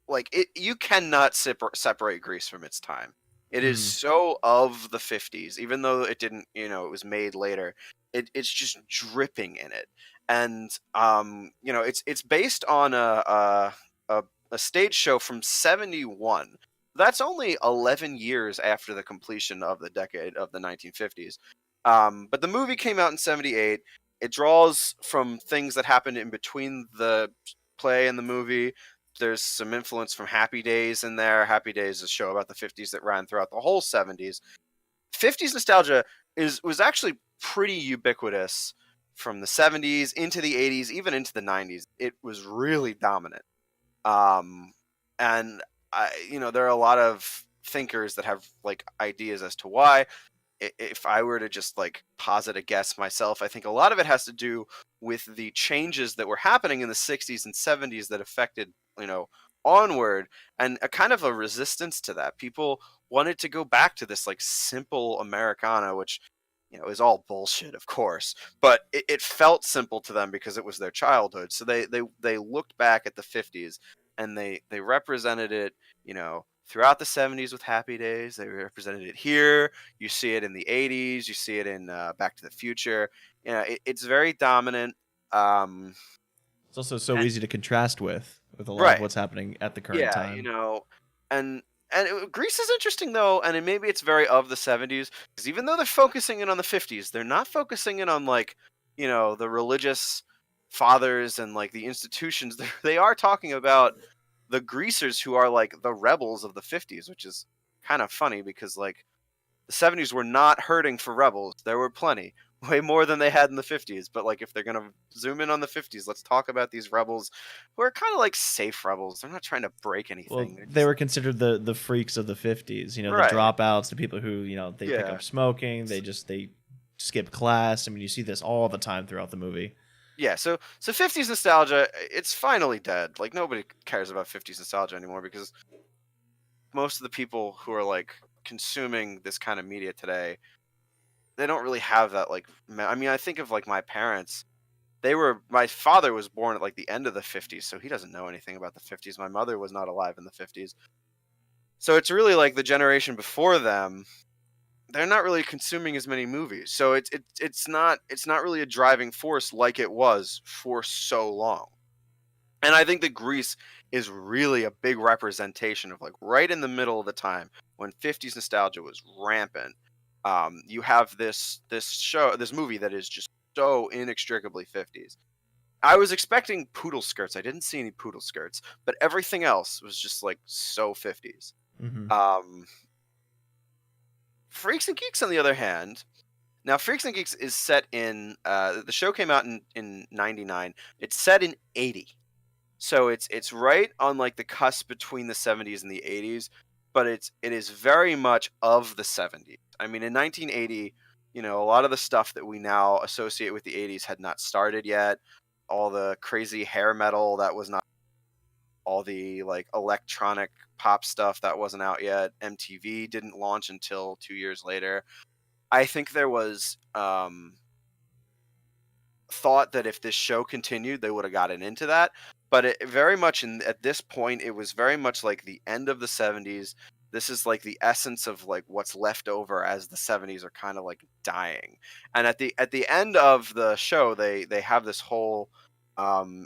like, it. You cannot separate Greece from its time. It is Mm. so of the 50s, even though it didn't, it was made later. It's just dripping in it, and it's based on a stage show from '71. that's only 11 years after the completion of the decade of the 1950s. But the movie came out in 78. It draws from things that happened in between the play and the movie. There's some influence from Happy Days in there. Happy Days is a show about the 50s that ran throughout the whole 70s. 50s nostalgia was actually pretty ubiquitous from the 70s into the 80s, even into the 90s. It was really dominant. Um, and there are a lot of thinkers that have like ideas as to why. If I were to just like posit a guess myself, I think a lot of it has to do with the changes that were happening in the 60s and 70s that affected, you know, onward, and a kind of a resistance to that. People wanted to go back to this like simple Americana, which, is all bullshit, of course, but it felt simple to them because it was their childhood. So they looked back at the 50s and they represented it, throughout the 70s with Happy Days. They represented it here. You see it in the 80s. You see it in Back to the Future. It's very dominant. Um, It's also so easy to contrast with a lot of right. what's happening at the current Yeah, time. Greece is interesting though, and maybe it's very of the 70s, because even though they're focusing in on the 50s, they're not focusing in on like, the religious fathers and like the institutions. They are talking about the greasers who are like the rebels of the 50s, which is kind of funny because like the 70s were not hurting for rebels. There were plenty, way more than they had in the 50s. But like, if they're going to zoom in on the 50s, let's talk about these rebels who are kind of like safe rebels. They're not trying to break Well, anything. They're they just, were considered the freaks of the 50s, the right. dropouts, the people who, they pick Yeah. up smoking, they skip class. I mean, you see this all the time throughout the movie. Yeah, so 50s nostalgia, it's finally dead. Like, nobody cares about 50s nostalgia anymore because most of the people who are like consuming this kind of media today, they don't really have that like I mean, I think of like my parents. My father was born at like the end of the 50s, so he doesn't know anything about the 50s. My mother was not alive in the 50s. So it's really like the generation before them, they're not really consuming as many movies. So it's not really a driving force like it was for so long. And I think that Grease is really a big representation of like right in the middle of the time when 50s nostalgia was rampant. You have this movie that is just so inextricably 50s. I was expecting poodle skirts. I didn't see any poodle skirts, but everything else was just like so 50s. Hmm. Um, Freaks and Geeks, on the other hand, now Freaks and Geeks is set in. The show came out in '99. It's set in '80. So it's right on like the cusp between the 70s and the 80s, but it is very much of the 70s. I mean, in 1980, a lot of the stuff that we now associate with the 80s had not started yet. All the crazy hair metal that was not, all the like electronic pop stuff that wasn't out yet. MTV didn't launch until 2 years later. I think there was thought that if this show continued, they would have gotten into that. But it very much at this point, it was very much like the end of the 70s. This is like the essence of like what's left over as the 70s are kind of like dying. And at the end of the show, they have this whole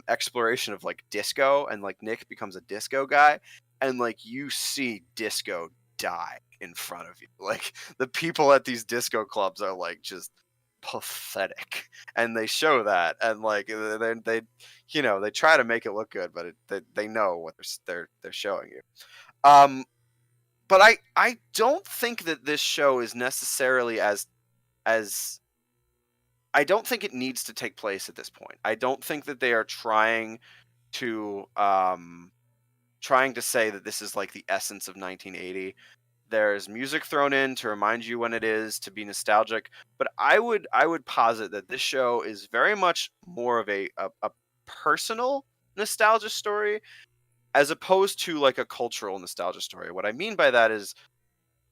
exploration of like disco, and like Nick becomes a disco guy, and like you see disco die in front of you. Like the people at these disco clubs are like just pathetic, and they show that, and like they try to make it look good, but they know what they're showing you. But I don't think that this show is necessarily as I don't think it needs to take place at this point. I don't think that they are to trying to say that this is like the essence of 1980. There's music thrown in to remind you when it is, to be nostalgic, but I would posit that this show is very much more of a personal nostalgia story as opposed to like a cultural nostalgia story. What I mean by that is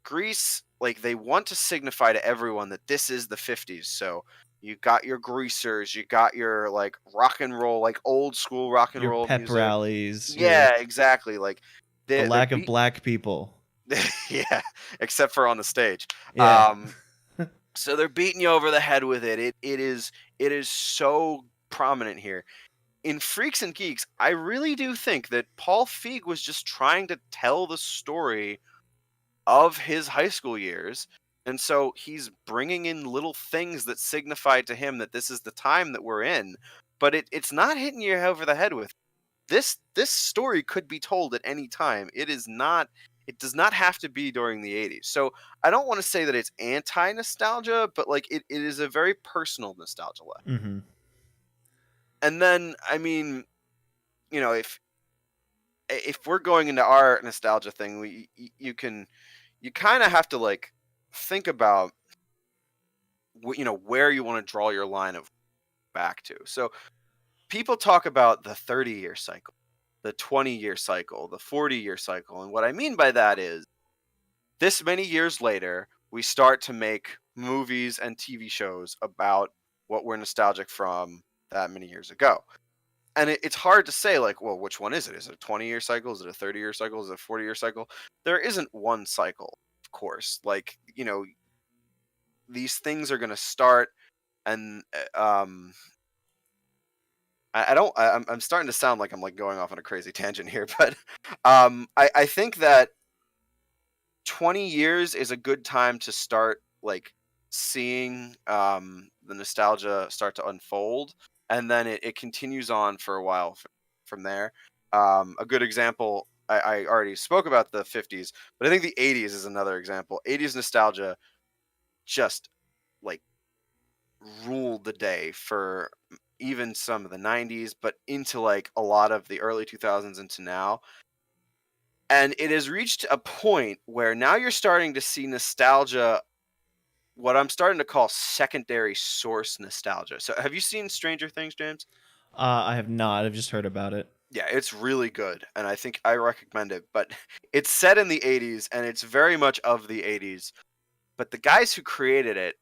Grease, like they want to signify to everyone that this is the 50s. So you got your greasers, you got your like rock and roll, like old school rock and Your roll pep music. rallies, Yeah, exactly. Like the they're lack of beating. black people. Yeah, except for on the stage. Yeah. So they're beating you over the head with it. It is so prominent here. in Freaks and Geeks, I really do think that Paul Feig was just trying to tell the story of his high school years. And so he's bringing in little things that signify to him that this is the time that we're in. But it's not hitting you over the head with this story could be told at any time. It does not have to be during the 80s. So I don't want to say that it's anti-nostalgia, but like it is a very personal nostalgia lesson. Mm-hmm. And then I mean, if we're going into our nostalgia thing, you kind of have to like think about where you want to draw your line of back to. So people talk about the 30-year cycle, the 20-year cycle, the 40-year cycle, and what I mean by that is this many years later, we start to make movies and TV shows about what we're nostalgic from that many years ago. And it's hard to say, like, well, which one is it? Is it a 20-year cycle? Is it a 30-year cycle? Is it a 40-year cycle? There isn't one cycle, of course. Like, these things are going to start, and I don't. I'm starting to sound like I'm like going off on a crazy tangent here, but I think that 20 years is a good time to start like seeing the nostalgia start to unfold, and then it continues on for a while from there. A good example, I already spoke about the 50s, but I think the 80s is another example. 80s nostalgia just like ruled the day for even some of the 90s, but into like a lot of the early 2000s into now. And it has reached a point where now you're starting to see nostalgia, what I'm starting to call secondary source nostalgia. So have you seen Stranger Things, James? I have not. I've just heard about it. Yeah, it's really good, and I think I recommend it. But it's set in the 80s, and it's very much of the 80s. But the guys who created it,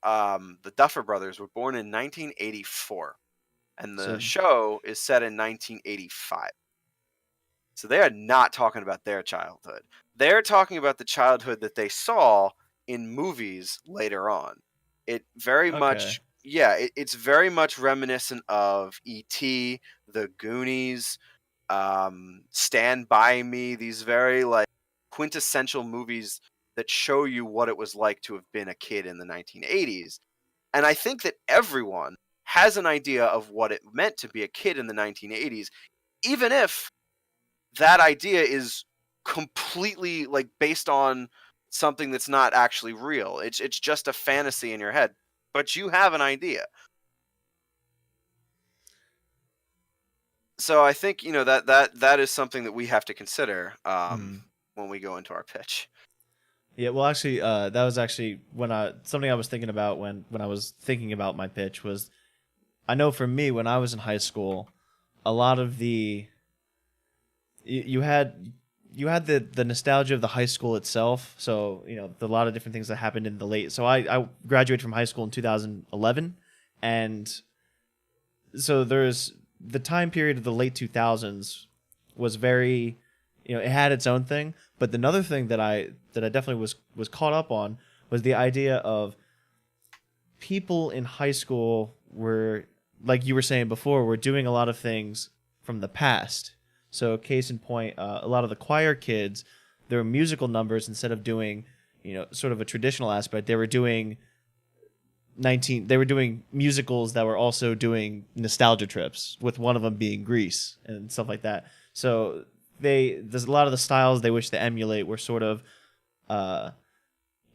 the Duffer Brothers, were born in 1984, and the So show is set in 1985. So they are not talking about their childhood. They're talking about the childhood that they saw in movies later on. It very okay. much, yeah, it's very much reminiscent of E.T., The Goonies, Stand By Me, these very like quintessential movies that show you what it was like to have been a kid in the 1980s. And I think that everyone has an idea of what it meant to be a kid in the 1980s, even if that idea is completely like based on something that's not actually real. It's just a fantasy in your head, but you have an idea. So I think that is something that we have to consider Hmm. when we go into our pitch. Yeah. Well, actually, that was actually when something I was thinking about when I was thinking about my pitch was I know for me when I was in high school, a lot of you had the nostalgia of the high school itself. So a lot of different things that happened in the late. So I graduated from high school in 2011, and so there's the time period of the late 2000s was very, it had its own thing. But another thing that I definitely was caught up on was the idea of people in high school were, like you were saying before, were doing a lot of things from the past. So case in point, a lot of the choir kids, their musical numbers, instead of doing sort of a traditional aspect, they were doing musicals that were also doing nostalgia trips, with one of them being Grease and stuff like that. So there's a lot of the styles they wish to emulate were sort of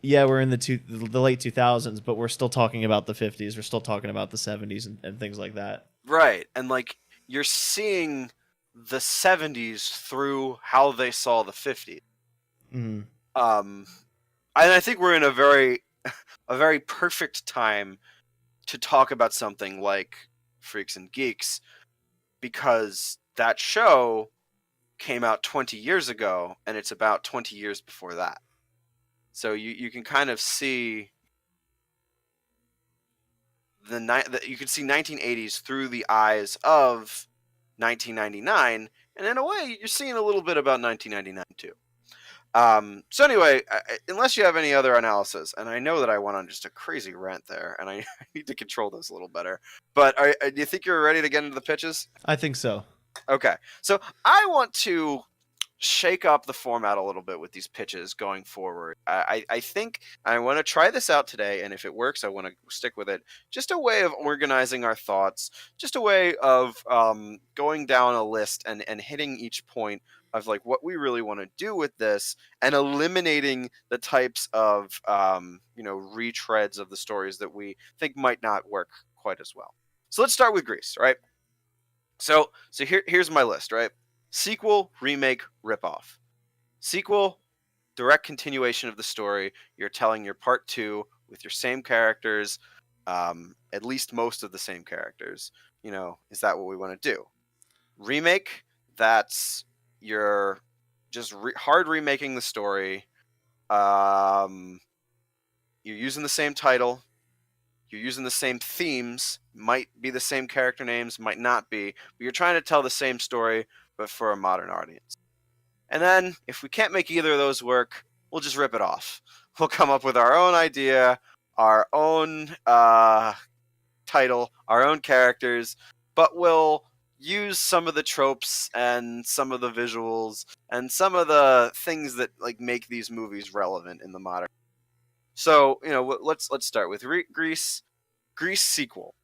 yeah, we're in the late 2000s, but we're still talking about the 50s, we're still talking about the 70s and things like that. Right. And like you're seeing the 70s through how they saw the 50s. Mm-hmm. And I think we're in a very perfect time to talk about something like Freaks and Geeks, because that show came out 20 years ago and it's about 20 years before that. So you can kind of see you can see 1980s through the eyes of 1999, and in a way you're seeing a little bit about 1999 too. So anyway, unless you have any other analysis, and I know that I went on just a crazy rant there, and I need to control this a little better. But do you think you're ready to get into the pitches? I think so. Okay, so I want to shake up the format a little bit with these pitches going forward. I think I want to try this out today, and if it works, I want to stick with it. Just a way of organizing our thoughts, just a way of going down a list and hitting each point of like what we really want to do with this, and eliminating the types of retreads of the stories that we think might not work quite as well. So let's start with Grease, right? So here's my list, right? Sequel, remake, ripoff. Sequel, direct continuation of the story. You're telling your part two with your same characters, at least most of the same characters. Is that what we want to do? Remake, that's you're just hard remaking the story. You're using the same title. You're using the same themes, might be the same character names, might not be, but you're trying to tell the same story, but for a modern audience. And then, if we can't make either of those work, we'll just rip it off. We'll come up with our own idea, our own title, our own characters, but we'll use some of the tropes and some of the visuals and some of the things that like make these movies relevant in the modern. So, let's start with Grease. Grease sequel.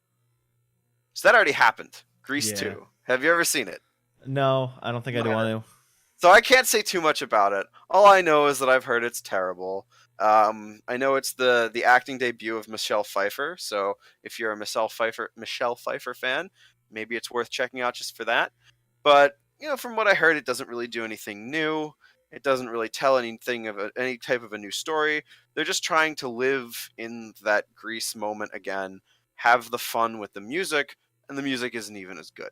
So that already happened. Grease Yeah. 2. Have you ever seen it? No, I don't think I do want to. So I can't say too much about it. All I know is that I've heard it's terrible. I know it's the acting debut of Michelle Pfeiffer. So if you're a Michelle Pfeiffer fan, maybe it's worth checking out just for that. But from what I heard, it doesn't really do anything new. It doesn't really tell anything of any type of a new story. They're just trying to live in that Grease moment again, have the fun with the music, and the music isn't even as good.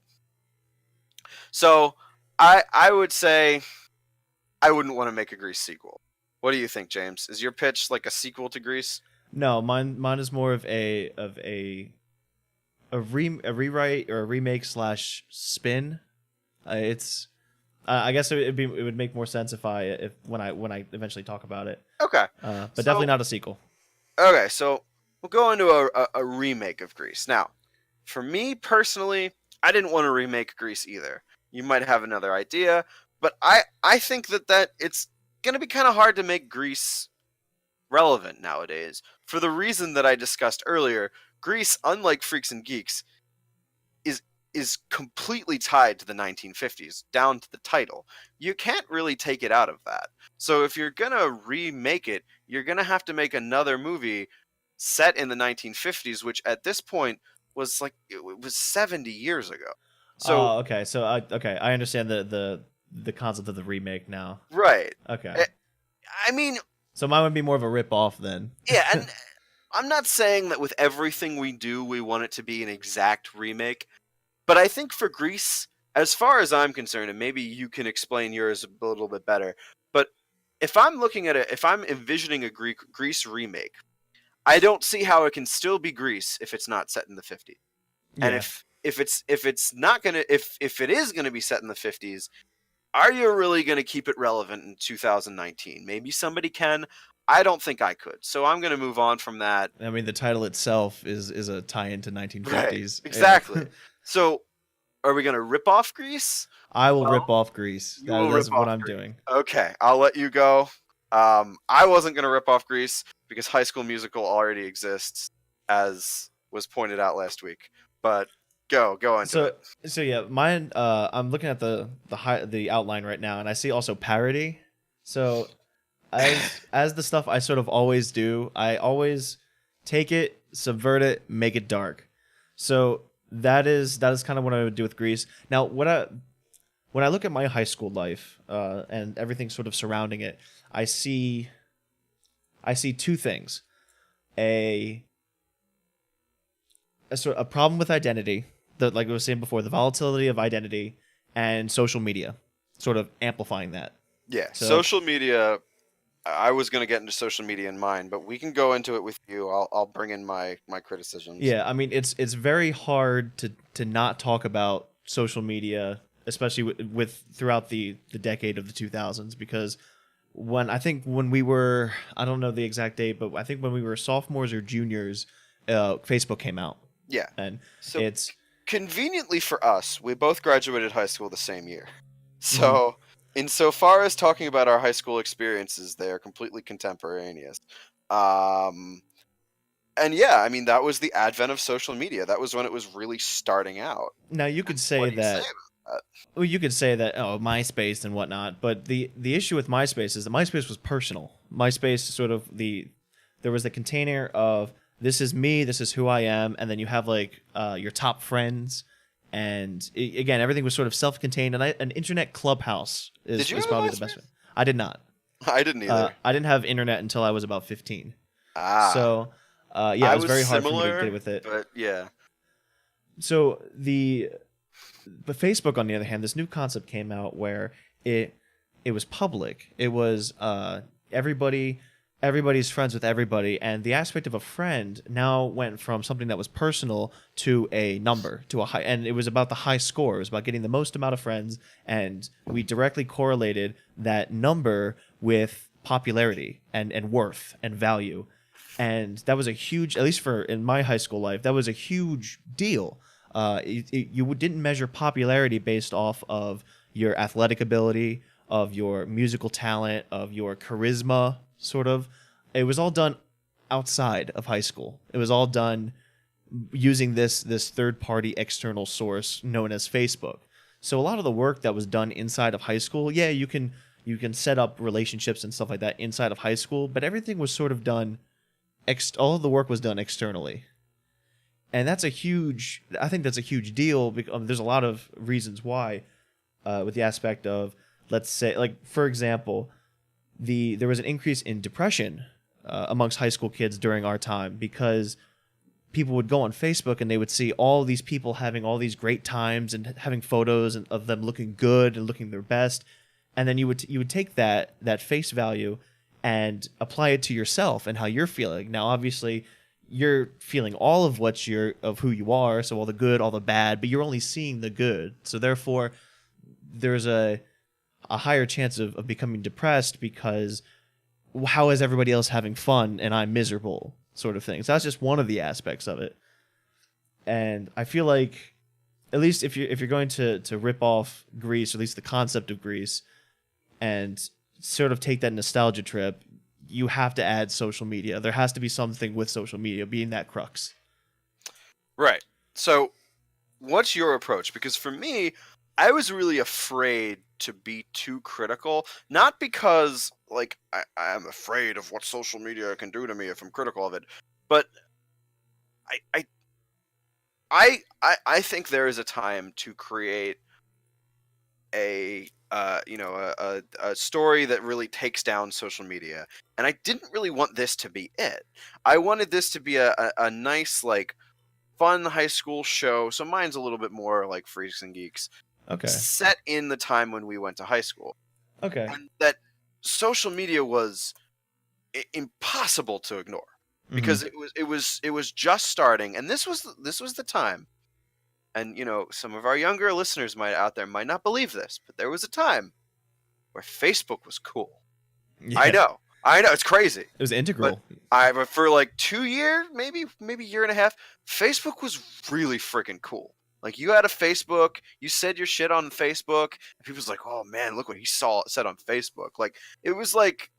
So I would say I wouldn't want to make a Grease sequel. What do you think, James? Is your pitch like a sequel to Grease? No, mine is more of a rewrite or a remake slash spin. It's I guess it would make more sense when I eventually talk about it. Okay, but definitely not a sequel. Okay, so we'll go into a remake of Grease. Now, for me personally, I didn't want to remake Grease either. You might have another idea, but I think that it's going to be kind of hard to make Grease relevant nowadays. For the reason that I discussed earlier, Grease, unlike Freaks and Geeks, is completely tied to the 1950s, down to the title. You can't really take it out of that. So if you're going to remake it, you're going to have to make another movie set in the 1950s, which at this point was it was 70 years ago. So okay, so I understand the concept of the remake now. Right. Okay. I mean, so mine would be more of a rip off then. Yeah, and I'm not saying that with everything we do we want it to be an exact remake. But I think for Grease, as far as I'm concerned, and maybe you can explain yours a little bit better, but if I'm looking at if I'm envisioning a Grease remake, I don't see how it can still be Grease if it's not set in the 50s. Yeah. And if it is gonna be set in the 50s, are you really gonna keep it relevant in 2019? Maybe somebody can. I don't think I could. So I'm gonna move on from that. I mean, the title itself is a tie into 1950s. Right, exactly. Yeah. So, are we going to rip off Grease? I will rip off Grease. That's what I'm doing. Okay, I'll let you go. I wasn't going to rip off Grease because High School Musical already exists, as was pointed out last week. But go into it. So yeah, mine. I'm looking at the outline right now, and I see also parody. So, as the stuff I sort of always do, I always take it, subvert it, make it dark. So that is kind of what I would do with Grease. Now, when I look at my high school life and everything sort of surrounding it, I see two things: a problem with identity, like I was saying before, the volatility of identity, and social media, sort of amplifying that. Yeah, so, social media. I was going to get into social media in mine, but we can go into it with you. I'll bring in my criticisms. Yeah, I mean it's very hard to not talk about social media, especially with throughout the decade of the 2000s, because when we were, I don't know the exact date, but I think when we were sophomores or juniors, Facebook came out, Yeah. and So it's conveniently for us, we both graduated high school the same year. mhm. So, insofar as talking about our high school experiences, they are completely contemporaneous. Um, and yeah, I mean, that was the advent of social media. That was when it was really starting out. Now you could What say do you say that. about that? Well, you could say that, oh, MySpace and whatnot, but the issue with MySpace is that MySpace was personal. MySpace sort of there was the container of this is me, this is who I am, and then you have like your top friends, and again everything was sort of self-contained. And an internet clubhouse Did you is have a probably the best MySpace? one. I did not. I didn't either. I didn't have internet until I was about 15. Ah, So yeah, it I was was very hard for me to get similar, with it. but yeah. So but Facebook, on the other hand, this new concept came out where it was public. It was everybody's friends with everybody, and the aspect of a friend now went from something that was personal to a number, to a high, and it was about the high score. It was about getting the most amount of friends, and we directly correlated that number with popularity and worth and value. And that was a huge, at least for in my high school life, that was a huge deal. You didn't measure popularity based off of your athletic ability, of your musical talent, of your charisma, sort of. It was all done outside of high school. It was all done using this third party external source known as Facebook. So a lot of the work that was done inside of high school, yeah, you can set up relationships and stuff like that inside of high school, but everything was sort of done all of the work was done externally. And I think that's a huge deal because there's a lot of reasons why, with the aspect of, let's say, like, for example, there was an increase in depression amongst high school kids during our time because people would go on Facebook and they would see all these people having all these great times and having photos of them looking good and looking their best, and then you would take that face value and apply it to yourself and how you're feeling. Now, obviously, you're feeling all of who you are, so all the good, all the bad, but you're only seeing the good. So therefore, there's a higher chance of becoming depressed because how is everybody else having fun and I'm miserable, sort of thing. So that's just one of the aspects of it. And I feel like, at least if you're going to rip off Greece, or at least the concept of Greece, and sort of take that nostalgia trip, you have to add social media. There has to be something with social media being that crux. Right. So, what's your approach? Because for me, I was really afraid to be too critical. Not because, like, I'm afraid of what social media can do to me if I'm critical of it, but I I I think there is a time to create a a story that really takes down social media, and I didn't really want this to be it. I wanted this to be a nice, like, fun high school show. So mine's a little bit more like Freaks and Geeks, Okay. set in the time when we went to high school, Okay. and that social media was impossible to ignore Mm-hmm. because it was just starting, and this was the time. And some of our younger listeners might not believe this, but there was a time where Facebook was cool. I Yeah. know, I know, it's crazy. It was But integral. but for like 2 years, maybe year and a half, Facebook was really freaking cool. Like, you had a Facebook, you said your shit on Facebook, and people's like, "Oh man, look what he said on Facebook." Like, it was like,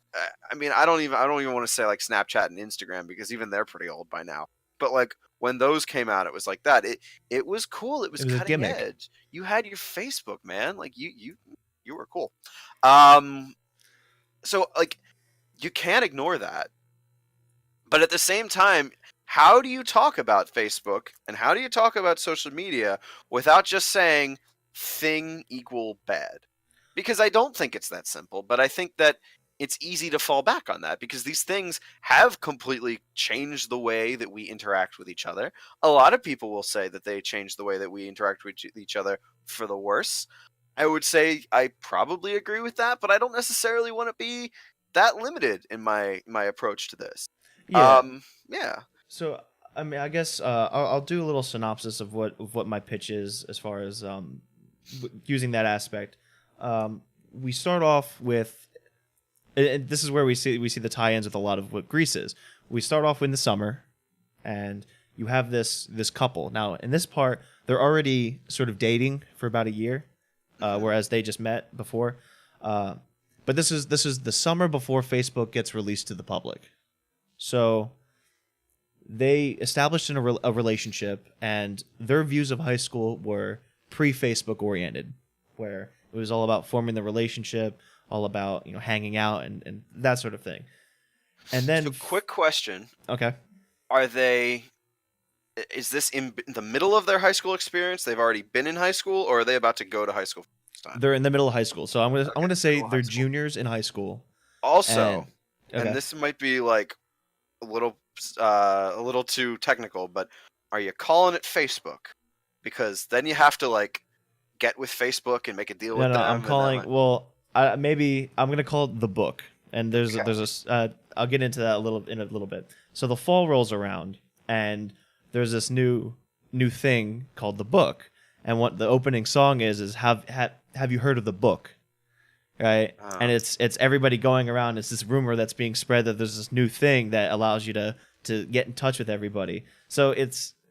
I mean, I don't even want to say like Snapchat and Instagram because even they're pretty old by now. But like when those came out, it was like that. It was cool. It It was was a cutting gimmick. edge. You had your Facebook, man. Like, you were cool. Um, so like, you can't ignore that. But at the same time, how do you talk about Facebook and how do you talk about social media without just saying thing equal bad? Because I don't think it's that simple, but I think that it's easy to fall back on that because these things have completely changed the way that we interact with each other. A lot of people will say that they changed the way that we interact with each other for the worse. I would say I probably agree with that, but I don't necessarily want to be that limited in my approach to this. Yeah. Yeah. So I mean, I guess I'll do a little synopsis of what my pitch is as far as using that aspect. We start off with and this is where we see the tie-ins with a lot of what Grease is. We start off in the summer, and you have this couple. Now, in this part, they're already sort of dating for about a year, whereas they just met before. But this is the summer before Facebook gets released to the public. So they established a relationship, and their views of high school were pre-Facebook oriented, where it was all about forming the relationship, all about hanging out and that sort of thing. And then, So, quick question: okay, Are they? Is this in the middle of their high school experience? They've already been in high school, or are they about to go to high school this time? they're in the middle of high school. So I'm gonna say Middle of high they're school. juniors in high school. Also, Okay. and this might be like a little too technical, but are you calling it Facebook? Because then you have to like get with Facebook and make a deal with No, I'm them. calling. Well, maybe I'm gonna call it the book. And there's I'll get into that in a little bit. So the fall rolls around, and there's this new thing called the book. And what the opening song is have you heard of the book? Right? And it's everybody going around. It's this rumor that's being spread that there's this new thing that allows you to get in touch with everybody. So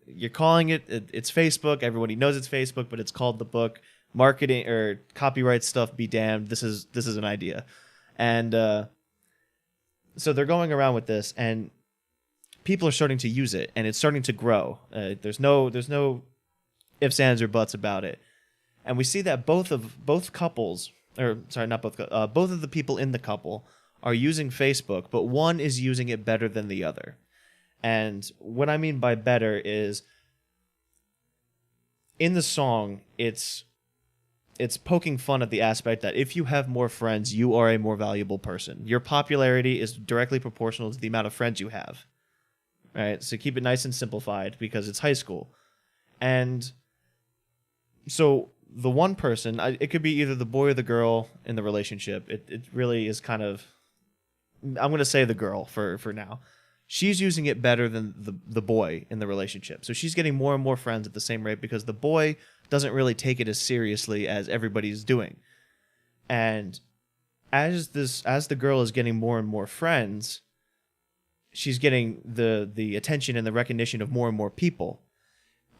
you're calling it's Facebook. Everybody knows it's Facebook, but it's called the book. Marketing or copyright stuff be damned. This is an idea. And so they're going around with this, and people are starting to use it, and it's starting to grow. There's no ifs, ands, or buts about it. And we see that both couples, or sorry, not both, both of the people in the couple are using Facebook, but one is using it better than the other. And what I mean by better is, in the song, it's poking fun at the aspect that if you have more friends, you are a more valuable person. Your popularity is directly proportional to the amount of friends you have. Right? So keep it nice and simplified because it's high school. And so the one person, it could be either the boy or the girl in the relationship. It really is kind of, I'm going to say the girl for now. She's using it better than the boy in the relationship. So she's getting more and more friends at the same rate because the boy doesn't really take it as seriously as everybody's doing. And as the girl is getting more and more friends, she's getting the attention and the recognition of more and more people.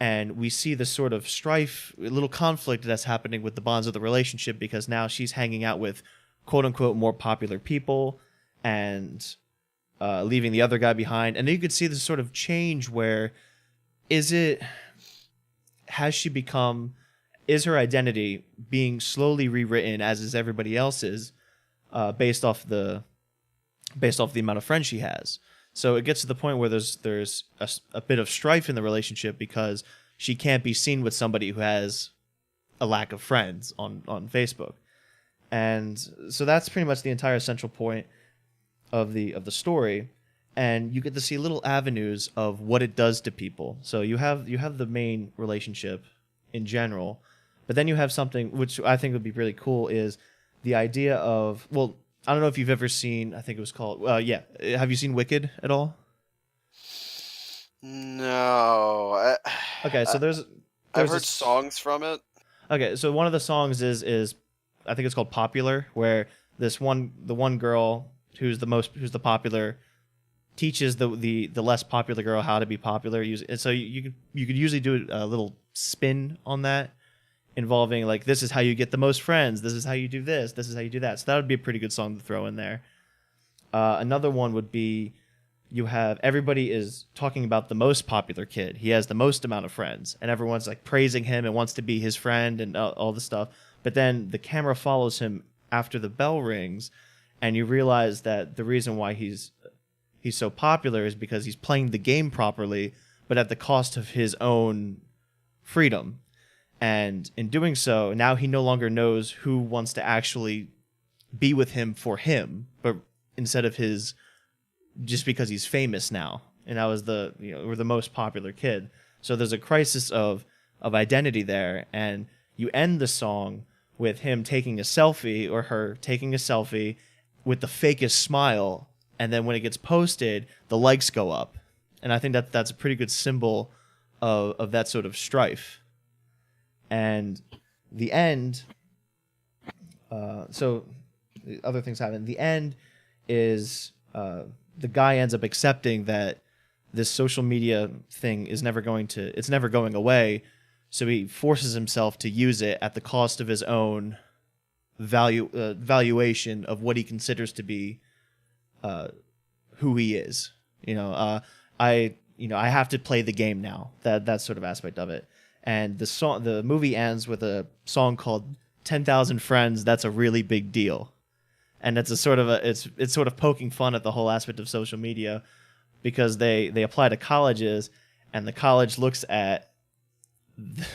And we see this sort of strife, a little conflict that's happening with the bonds of the relationship because now she's hanging out with quote unquote more popular people and leaving the other guy behind. And then you could see this sort of change where is her identity being slowly rewritten as is everybody else's based off the amount of friends she has. So it gets to the point where there's a bit of strife in the relationship because she can't be seen with somebody who has a lack of friends on Facebook. And so that's pretty much the entire central point of the story. And you get to see little avenues of what it does to people. So you have the main relationship in general, but then you have something which I think would be really cool is the idea of, well, I don't know if you've ever seen, I think it was called, have you seen Wicked at all? No. Okay, so I've heard songs from it. Okay, so one of the songs is I think it's called Popular, where the one girl who's the popular teaches the less popular girl how to be popular. And so you could usually do a little spin on that, involving like, this is how you get the most friends, this is how you do this is how you do that. So that would be a pretty good song to throw in there. Another one would be, you have everybody is talking about the most popular kid. He has the most amount of friends, and everyone's like praising him and wants to be his friend and all this stuff. But then the camera follows him after the bell rings, and you realize that the reason why he's so popular is because he's playing the game properly, but at the cost of his own freedom. And in doing so, now he no longer knows who wants to actually be with him for him, but instead of just because he's famous now. And that was we're the most popular kid. So there's a crisis of identity there. And you end the song with him taking a selfie, or her taking a selfie with the fakest smile. And then when it gets posted, the likes go up. And I think that's a pretty good symbol of that sort of strife. And the end, so other things happen. The end, is the guy ends up accepting that this social media thing is it's never going away, so he forces himself to use it at the cost of his own valuation of what he considers to be who he is. I have to play the game now. That sort of aspect of it. And the movie ends with a song called 10,000 Friends. That's a really big deal. And it's it's sort of poking fun at the whole aspect of social media, because they apply to colleges, and the college looks at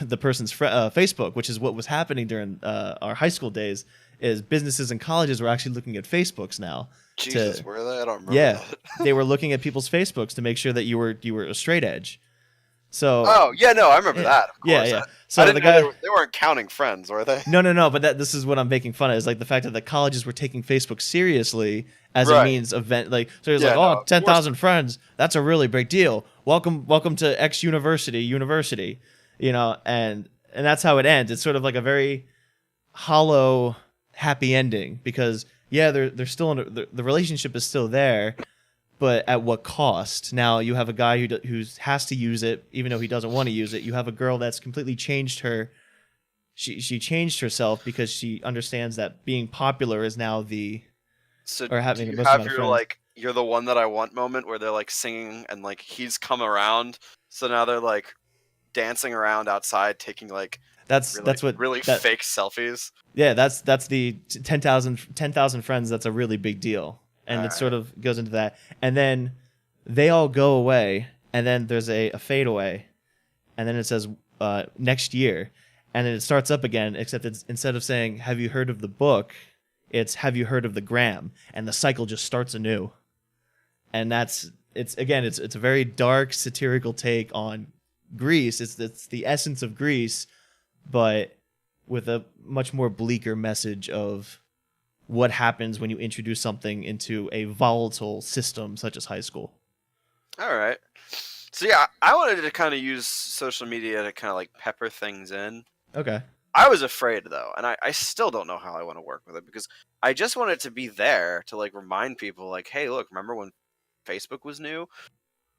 the person's Facebook, which is what was happening during our high school days. Is businesses and colleges were actually looking at Facebooks now. Jesus, were they? I don't remember Yeah, that. they were looking at people's Facebooks to make sure that you were a straight edge. So Oh, yeah, no, I remember that, of yeah, course. yeah. I So the didn't know guy, they weren't counting friends, were they? no, but this is what I'm making fun of, is like the fact that the colleges were taking Facebook seriously as a Right. means of so he's Yeah, like, no, oh, of 10,000 friends, that's a really big deal. Welcome to X university, and that's how it ends. It's sort of like a very hollow, happy ending, because yeah, they're still the relationship is still there, but at what cost? Now you have a guy who has to use it even though he doesn't want to use it. You have a girl that's completely changed her. She changed herself because she understands that being popular is now So or do having the you most have amount of your, friends. like, you're the one that I want moment where they're, like, singing and, like, he's come around, so now they're, like, dancing around outside taking, like, really, That's what really that fake selfies? yeah, that's the 10,000 friends. That's a really big deal, and it sort Alright. of goes into that. And then they all go away, and then there's a fade away, and then it says next year, and then it starts up again. Except it's, instead of saying "Have you heard of the book," it's "Have you heard of the gram?" And the cycle just starts anew. And it's a very dark satirical take on Greece. It's the essence of Greece, but with a much more bleaker message of what happens when you introduce something into a volatile system such as high school. Alright. So yeah, I wanted to kind of use social media to kind of, like, pepper things in. Okay. I was afraid, though, and I still don't know how I want to work with it, because I just want it to be there to, like, remind people, like, hey, look, remember when Facebook was new?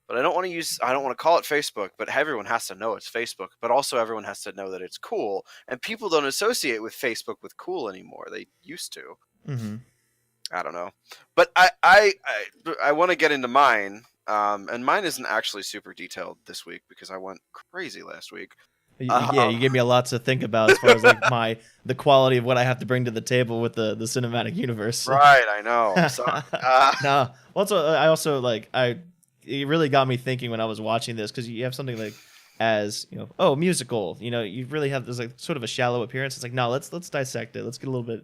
But I don't want to call it Facebook, but everyone has to know it's Facebook, but also everyone has to know that it's cool. And people don't associate with Facebook with cool anymore. They used to. Mm-hmm. I don't know. But I want to get into mine. And mine isn't actually super detailed this week because I went crazy last week. Yeah, you gave me a lot to think about as far as like the quality of what I have to bring to the table with the cinematic universe. Right, I know. I'm sorry. No, also I also like it really got me thinking when I was watching this, because you have something like as musical. You really have this like sort of a shallow appearance. It's like, no, let's dissect it. Let's get a little bit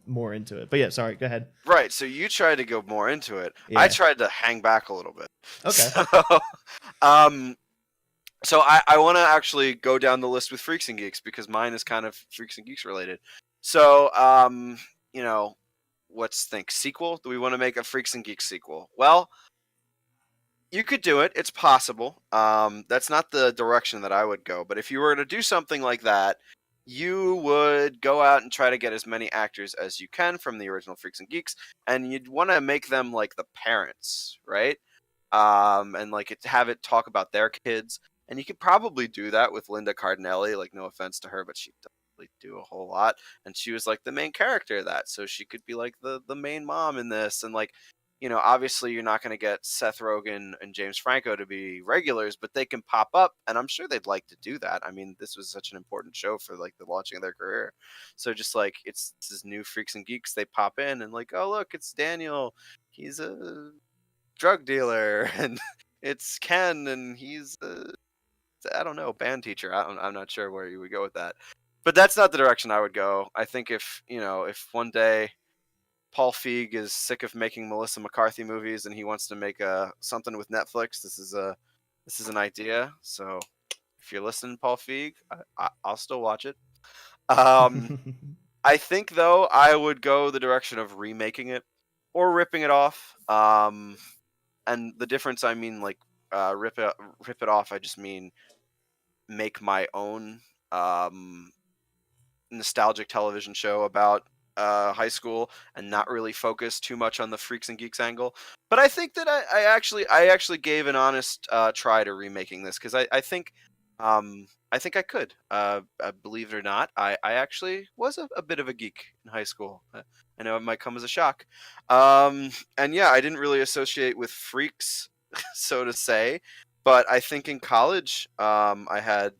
more into it. But yeah, sorry, go ahead. Right, so you tried to go more into it. I Yeah. tried to hang back a little bit. Okay. Um, So I want to actually go down the list with Freaks and Geeks, because mine is kind of Freaks and Geeks related. So, let's think. Sequel? Do we want to make a Freaks and Geeks sequel? Well, you could do it. It's possible. That's not the direction that I would go. But if you were to do something like that, you would go out and try to get as many actors as you can from the original Freaks and Geeks, and you'd want to make them like the parents, right? And like have it talk about their kids. And you could probably do that with Linda Cardinelli. Like, no offense to her, but she doesn't really do a whole lot. And she was like the main character of that, so she could be like the main mom in this. And like, obviously you're not going to get Seth Rogen and James Franco to be regulars, but they can pop up, and I'm sure they'd like to do that. I mean, this was such an important show for like the launching of their career. So just like this is new Freaks and Geeks, they pop in and like, oh look, it's Daniel. He's a drug dealer, and it's Ken, and he's I don't know, band teacher. I'm not sure where you would go with that, but that's not the direction I would go. I think if one day Paul Feig is sick of making Melissa McCarthy movies and he wants to make something with Netflix, this is an idea. So if you're listening, Paul Feig, I'll still watch it. I think though I would go the direction of remaking it or ripping it off. And the difference, I mean, like rip it off. I just mean make my own nostalgic television show about high school and not really focus too much on the Freaks and Geeks angle. But I think that I actually gave an honest try to remaking this because I think I could. Believe it or not, I actually was a bit of a geek in high school. I know it might come as a shock. And yeah, I didn't really associate with freaks, so to say. But I think in college, I had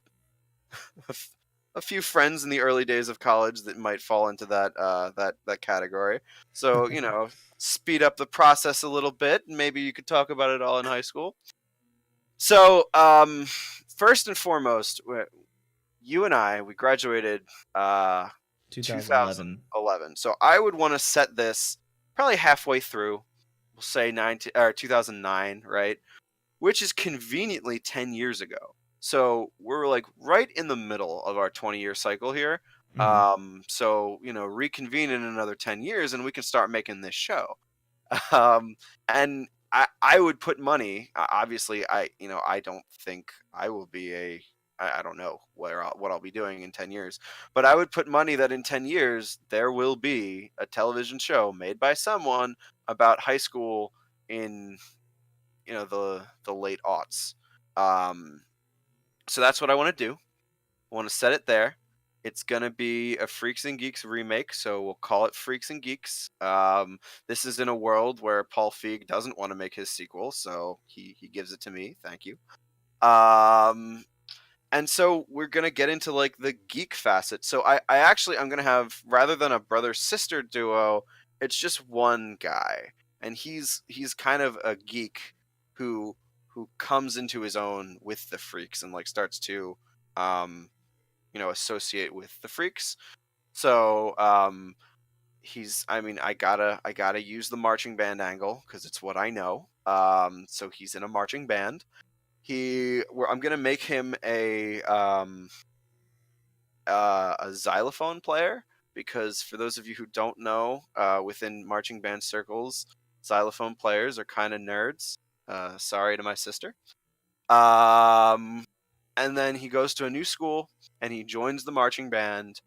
a, f- a few friends in the early days of college that might fall into that category. So speed up the process a little bit, and maybe you could talk about it all in high school. So first and foremost, you and we graduated uh, 2011. 2011. So I would want to set this probably halfway through. We'll say 2009, right? Which is conveniently 10 years ago. So we're like right in the middle of our 20-year cycle here. Hmm. So reconvene in another 10 years and we can start making this show. Um, and I would put money. Obviously, I don't think I will be I don't know what I'll be doing in 10 years, but I would put money that in 10 years there will be a television show made by someone about high school in the late aughts. Um, so that's what I want to do. I want to set it there. It's gonna be a Freaks and Geeks remake, so we'll call it Freaks and Geeks. This is in a world where Paul Feig doesn't want to make his sequel, so he gives it to me. Thank you. Um, and so we're gonna get into like the geek facet. So I'm gonna have, rather than a brother sister duo, it's just one guy, and he's kind of a geek who comes into his own with the freaks and like starts to um associate with the freaks. So he's I mean I gotta use the marching band angle because it's what I know. So he's in a marching band. I'm gonna make him a xylophone player, because for those of you who don't know, within marching band circles, xylophone players are kind of nerds. Sorry to my sister. Um, and then he goes to a new school and he joins the marching band,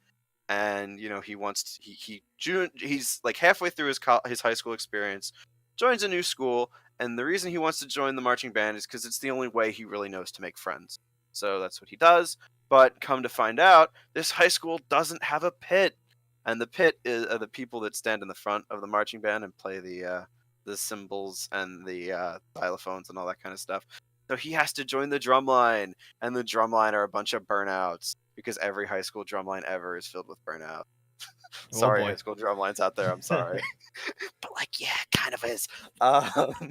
and he wants to, he's like halfway through his high school experience, joins a new school, and the reason he wants to join the marching band is because it's the only way he really knows to make friends. So that's what he does. But come to find out, this high school doesn't have a pit, and the pit are the people that stand in the front of the marching band and play the cymbals and the xylophones and all that kind of stuff. So he has to join the drum line, and the drum line are a bunch of burnouts, because every high school drum line ever is filled with burnout. Oh Sorry, high boy. school drum lines out there. I'm sorry, but like, yeah, kind of is. Um,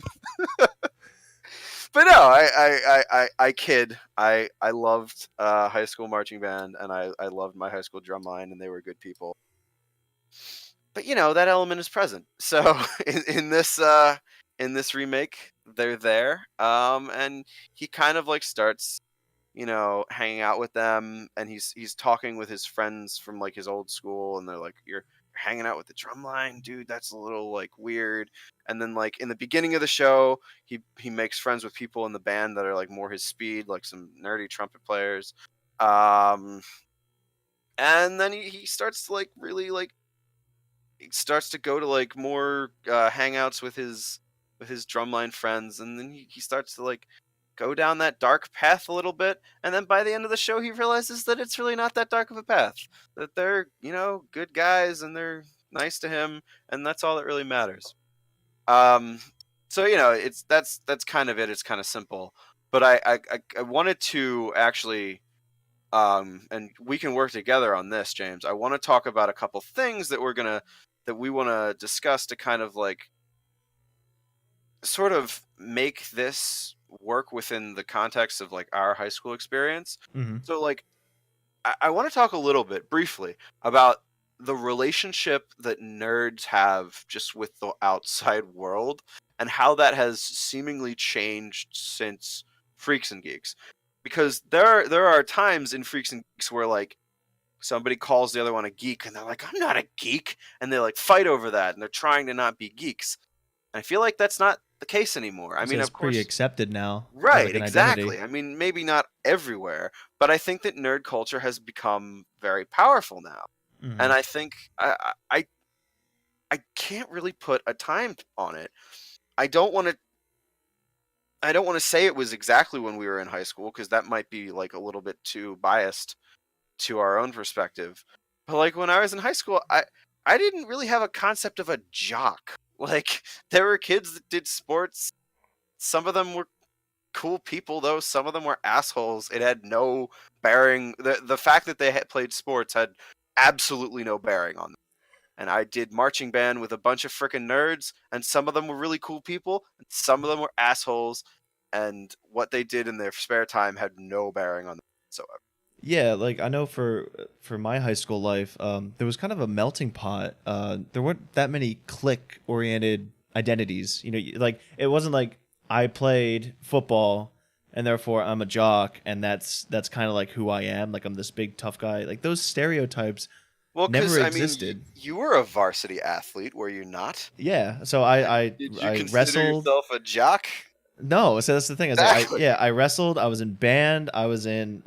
but no, I kid. I loved high school marching band, and I loved my high school drum line, and they were good people. But that element is present. So in this remake, they're there. And he kind of like starts hanging out with them, and he's talking with his friends from like his old school, and they're like, you're hanging out with the drum line, dude, that's a little like weird. And then like in the beginning of the show, he makes friends with people in the band that are like more his speed, like some nerdy trumpet players. um and then he starts to like really like he starts to go to like more hangouts with his drumline friends, and then he starts to like go down that dark path a little bit, and then by the end of the show he realizes that it's really not that dark of a path, that they're good guys and they're nice to him, and that's all that really matters. um so it's that's kind of it. It's kind of simple, but I wanted to actually, and we can work together on this, James. I want to talk about a couple things that we want to discuss to kind of like sort of make this work within the context of like our high school experience. Hmm. So like I want to talk a little bit briefly about the relationship that nerds have just with the outside world, and how that has seemingly changed since Freaks and Geeks. Because there are times in Freaks and Geeks where like somebody calls the other one a geek, and they're like, I'm not a geek, and they like fight over that, and they're trying to not be geeks. And I feel like that's not the case anymore. I So mean, it's of pretty course, accepted now as right, like an identity. exactly. I mean, maybe not everywhere, but I think that nerd culture has become very powerful now. Hmm. And I think I can't really put a time on it. I don't want to I don't want to say it was exactly when we were in high school because that might be like a little bit too biased to our own perspective. But like when I was in high school, I didn't really have a concept of a jock. Like there were kids that did sports. Some of them were cool people though. Some of them were assholes. It had no bearing. The fact that they had played sports had absolutely no bearing on them. And I did marching band with a bunch of freaking nerds, and some of them were really cool people, and some of them were assholes, and what they did in their spare time had no bearing on them whatsoever. Yeah, like I know for my high school life, there was kind of a melting pot. There weren't that many clique oriented identities. You know, like it wasn't like I played football and therefore I'm a jock and that's kind of like who I am. Like I'm this big tough guy. Like those stereotypes Well, never because I mean, existed. you were a varsity athlete, were you not? Yeah, so And I did you I consider wrestled. yourself a jock? No, so that's the thing. Is like Exactly. I wrestled. I was in band. I was in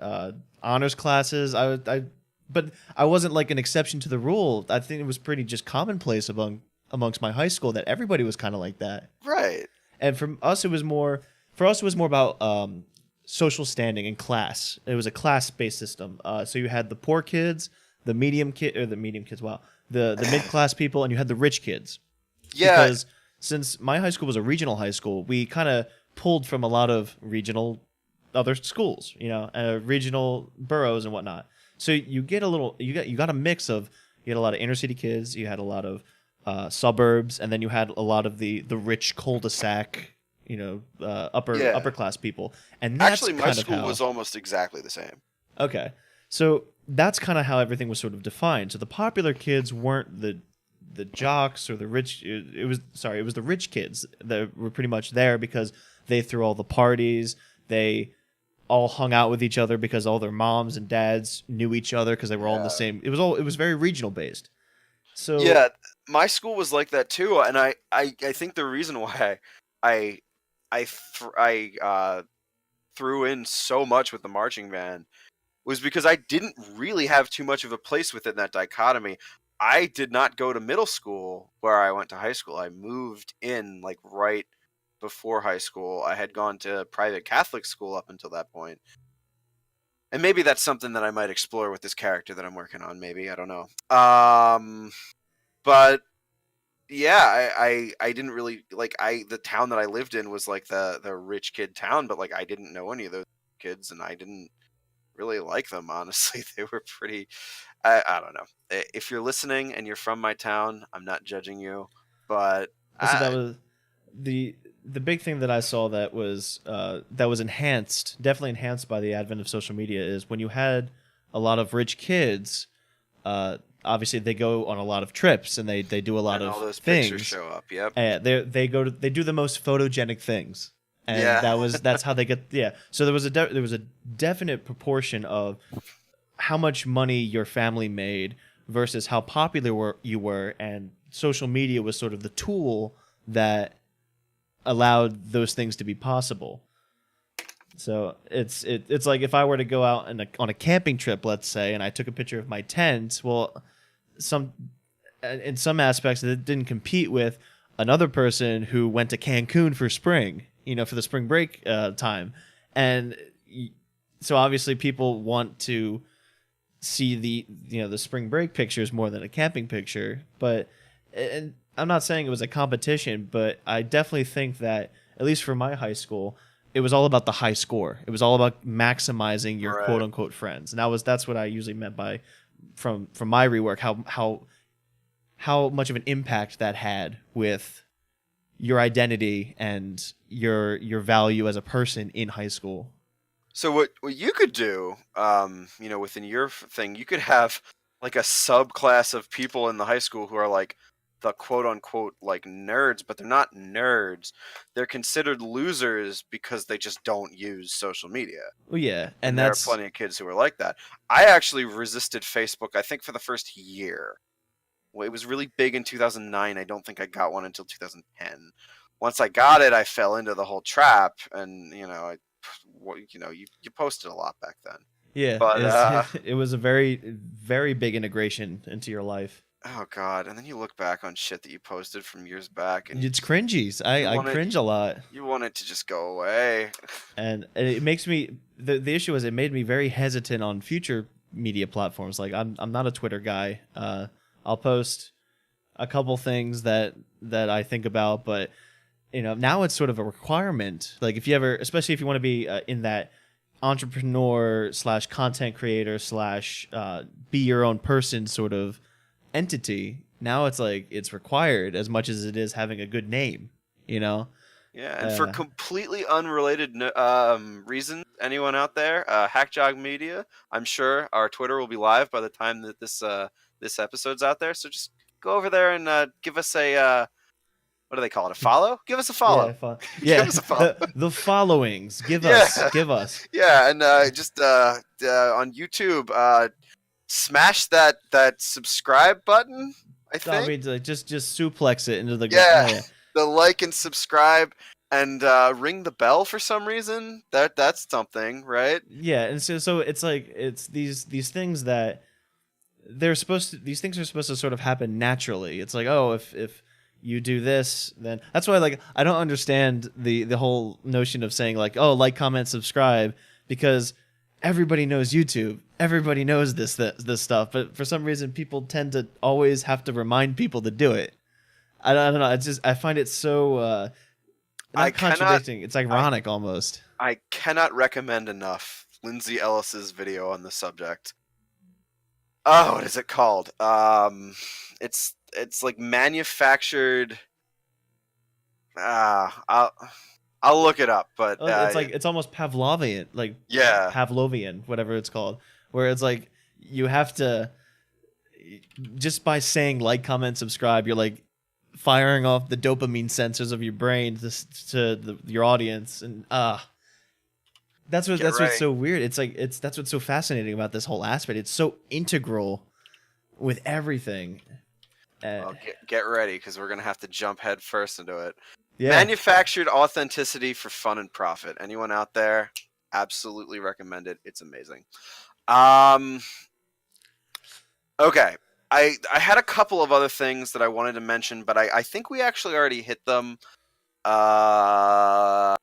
honors classes. But I wasn't like an exception to the rule. I think it was pretty just commonplace amongst my high school that everybody was kind of like that. Right. And for us it was more about social standing and class. It was a class based system. So you had the poor kids, the medium kids. Wow, the mid class people, and you had the rich kids. Yeah. Because since my high school was a regional high school, we kind of pulled from a lot of regional other schools, you know, regional boroughs and whatnot. So you get a little, you got a mix of, you had a lot of inner city kids, you had a lot of suburbs, and then you had a lot of the rich cul-de-sac, you know, Yeah. upper class people, and that's Actually, my kind of school how. was almost exactly the same. Okay, so that's kind of how everything was sort of defined. So the popular kids weren't the jocks or the rich. It was the rich kids that were pretty much there because they threw all the parties. They all hung out with each other because all their moms and dads knew each other because they were all in the Yeah. same. It was very regional based. So Yeah, my school was like that too, and I think the reason why I I threw in so much with the marching band was because I didn't really have too much of a place within that dichotomy. I did not go to middle school where I went to high school. I moved in like right before high school. I had gone to private Catholic school up until that point. And maybe that's something that I might explore with this character that I'm working on, maybe. I don't know. But yeah, I didn't really like the town that I lived in was like the rich kid town, but like I didn't know any of those kids and I didn't really like them, honestly. They were pretty I don't know. If you're listening and you're from my town, I'm not judging you, but also that I was the the big thing that I saw that was enhanced, definitely enhanced by the advent of social media, is when you had a lot of rich kids. Obviously, they go on a lot of trips and they do a lot and all of those pictures things. show up. Yep. They do the most photogenic things, and Yeah. that's how they get. Yeah, so there was a definite proportion of how much money your family made versus how popular you were, and social media was sort of the tool that allowed those things to be possible. So it's like if I were to go out on a camping trip, let's say, and I took a picture of my tent. Well, some in some aspects it didn't compete with another person who went to Cancun for spring, you know, for the spring break time, and so obviously people want to see the spring break pictures more than a camping picture. But and I'm not saying it was a competition, but I definitely think that at least for my high school, it was all about the high score. It was all about maximizing your quote Right. unquote friends, and that's what I usually meant by from my rework, how much of an impact that had with your identity and your value as a person in high school. So what you could do, you know, within your thing, you could have like a subclass of people in the high school who are like the quote unquote like nerds, but they're not nerds. They're considered losers because they just don't use social media. Well, yeah, And and there are that's plenty of kids who are like that. I actually resisted Facebook, I think, for the first year. Well, it was really big in 2009. I don't think I got one until 2010. Once I got it, I fell into the whole trap, and you posted a lot back then. yeah, But it's it was a very big integration into your life. oh god, and then you look back on shit that you posted from years back, and It's cringy. you I want it cringe a lot. you want it to just go away. And it makes me the issue is it made me very hesitant on future media platforms. Like I'm not a Twitter guy. I'll post a couple things that I think about, but now it's sort of a requirement. Like if you ever, especially if you want to be in that entrepreneur slash content creator slash be your own person sort of entity. Now it's like it's required as much as it is having a good name. You know. Yeah, and for Uh, completely unrelated reasons, anyone out there, Hackjog Media, I'm sure our Twitter will be live by the time that this episode's out there. So just go over there and give us a what do they call it? A follow? Give us a follow. Yeah, Give yeah. us a follow. The followings. Yeah, Give us. yeah, and just on YouTube, smash that subscribe button. I I think. mean, like, just suplex it into the ground. Yeah, Yeah, yeah, the like and subscribe and ring the bell for some reason. That's something, right? yeah. And so it's like it's these things that they're supposed to. These things are supposed to sort of happen naturally. It's like, oh, if you do this, then that's why like I don't understand the whole notion of saying like, oh, like, comment, subscribe, because everybody knows YouTube. Everybody knows this stuff, but for some reason people tend to always have to remind people to do it. I don't know. It's just I find it so I not cannot contradicting. It's I ironic almost. I cannot recommend enough Lindsay Ellis's video on the subject. Oh, what is it called? It's like manufactured. I'll look it up, but It's like it's almost Pavlovian, like yeah, Pavlovian, whatever it's called, where it's like you have to just by saying like, comment, subscribe, you're like firing off the dopamine sensors of your brain to your audience, and get that's what's ready. so weird. It's like that's what's so fascinating about this whole aspect. It's so integral with everything. Well, get ready because we're gonna have to jump head first into it. Yeah. Manufactured authenticity for fun and profit. Anyone out there? Absolutely recommend it. It's amazing. Um, okay. I had a couple of other things that I wanted to mention, but I think we actually already hit them. Our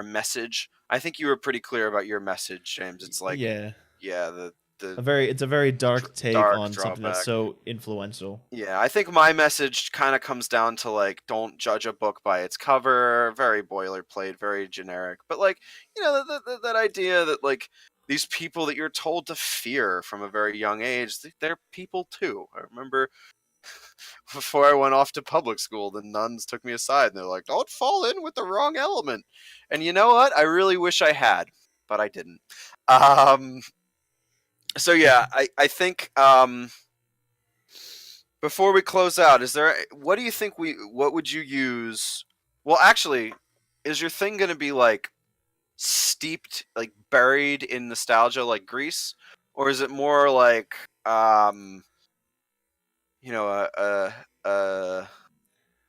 message. I think you were pretty clear about your message, James. It's like, Yeah. yeah, the It's a very dark take dark on something that's drawback. so influential. Yeah, I think my message kind of comes down to like, don't judge a book by its cover. Very boilerplate, very generic. But like, that idea that like these people that you're told to fear from a very young age, they're people too. I remember before I went off to public school, the nuns took me aside and they're like, "Don't fall in with the wrong element." And you know what? I really wish I had, but I didn't. Um, so yeah, I think before we close out, what do you think what would you use? Well, actually, is your thing going to be like steeped, like buried in nostalgia like Grease, or is it more like you know,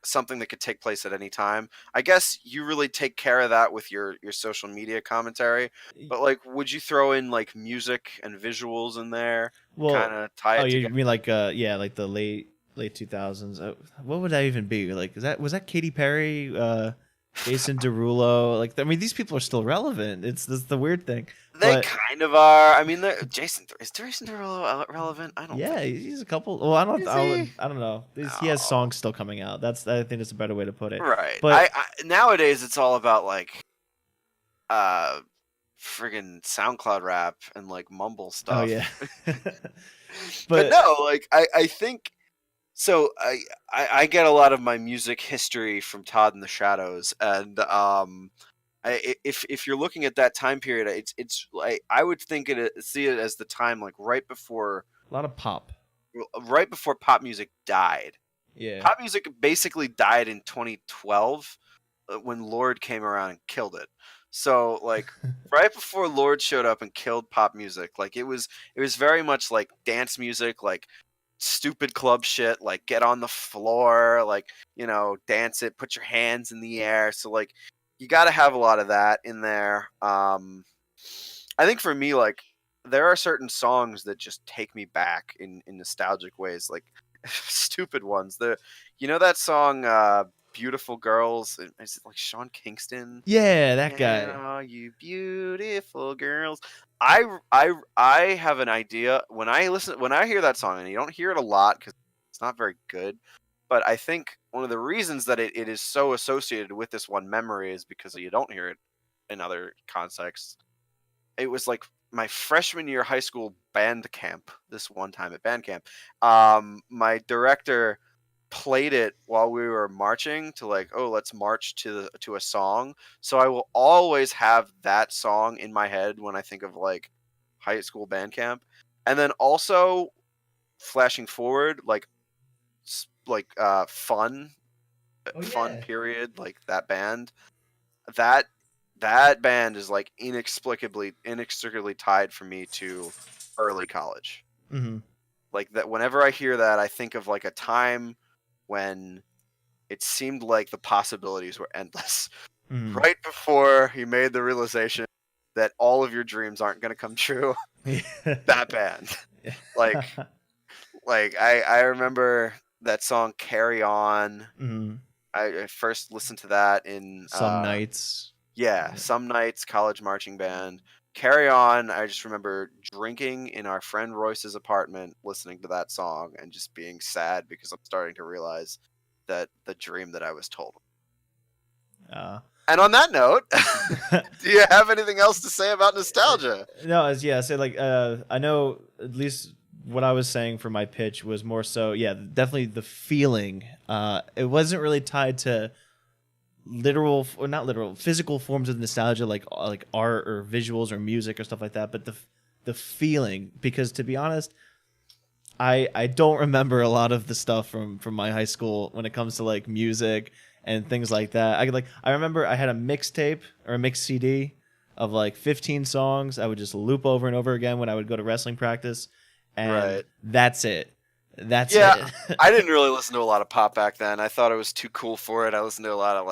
something that could take place at any time? I guess you really take care of that with your social media commentary, but like, would you throw in like music and visuals in there and kind Well, of tie oh, it you together? mean like yeah, like the late 2000s. What would that even be? Like was that Katy Perry, Jason Derulo? Like I mean these people are still relevant. It's that's the weird thing. They But kind of are. I mean, Jason Derulo relevant? I don't yeah, think. he's a couple. Well, Is he? I don't know. He has No. songs still coming out. I think that's a better way to put it. Right. But Nowadays it's all about like uh friggin' SoundCloud rap and like mumble oh stuff. yeah. But But no, like I think so. I get a lot of my music history from Todd in the Shadows, and if you're looking at that time period, it's like I would see it as the time like a lot of pop. right before pop music died. Yeah. Pop music basically died in 2012 when Lord came around and killed it. So like right before Lord showed up and killed pop music, like it was very much like dance music, like stupid club shit, like get on the floor, like dance it, put your hands in the air. So like you got to have a lot of that in there. I think for me, like there are certain songs that just take me back in nostalgic ways. Like stupid ones. You know that song, "Beautiful Girls"? Is it like Sean Kingston? Yeah, that And guy. all you beautiful girls. I have an idea when I hear that song, and you don't hear it a lot because it's not very good. But I think one of the reasons that it is so associated with this one memory is because you don't hear it in other contexts. It was like my freshman year high school band camp. This one time at band camp, my director played it while we were marching to like, oh, let's march to a song. So I will always have that song in my head when I think of like high school band camp. And then also flashing forward, fun Oh fun yeah. period, like that band. That that band is like inextricably tied for me to early college. Mm-hmm. Like that whenever I hear that, I think of like a time when it seemed like the possibilities were endless. Mm-hmm. Right before you made the realization that all of your dreams aren't going to come true. That band. like I remember that song "Carry On." Mm-hmm. I first listened to that in Some nights. yeah, some nights college marching band. "Carry On." I just remember drinking in our friend Royce's apartment, listening to that song, and just being sad because I'm starting to realize that the dream that I was told. Uh, And on that note, do you have anything else to say about nostalgia? no, as yeah, say like I know at least what I was saying for my pitch was more so yeah, definitely the feeling. It wasn't really tied to literal or not literal physical forms of nostalgia like art or visuals or music or stuff like that, but the feeling because to be honest, I don't remember a lot of the stuff from my high school when it comes to like music and things like that. I remember I had a mixtape or a mix CD of like 15 songs. I would just loop over and over again when I would go to wrestling practice, and Right. that's it. That's Yeah, it. I didn't really listen to a lot of pop back then. I thought it was too cool for it. I listened to a lot of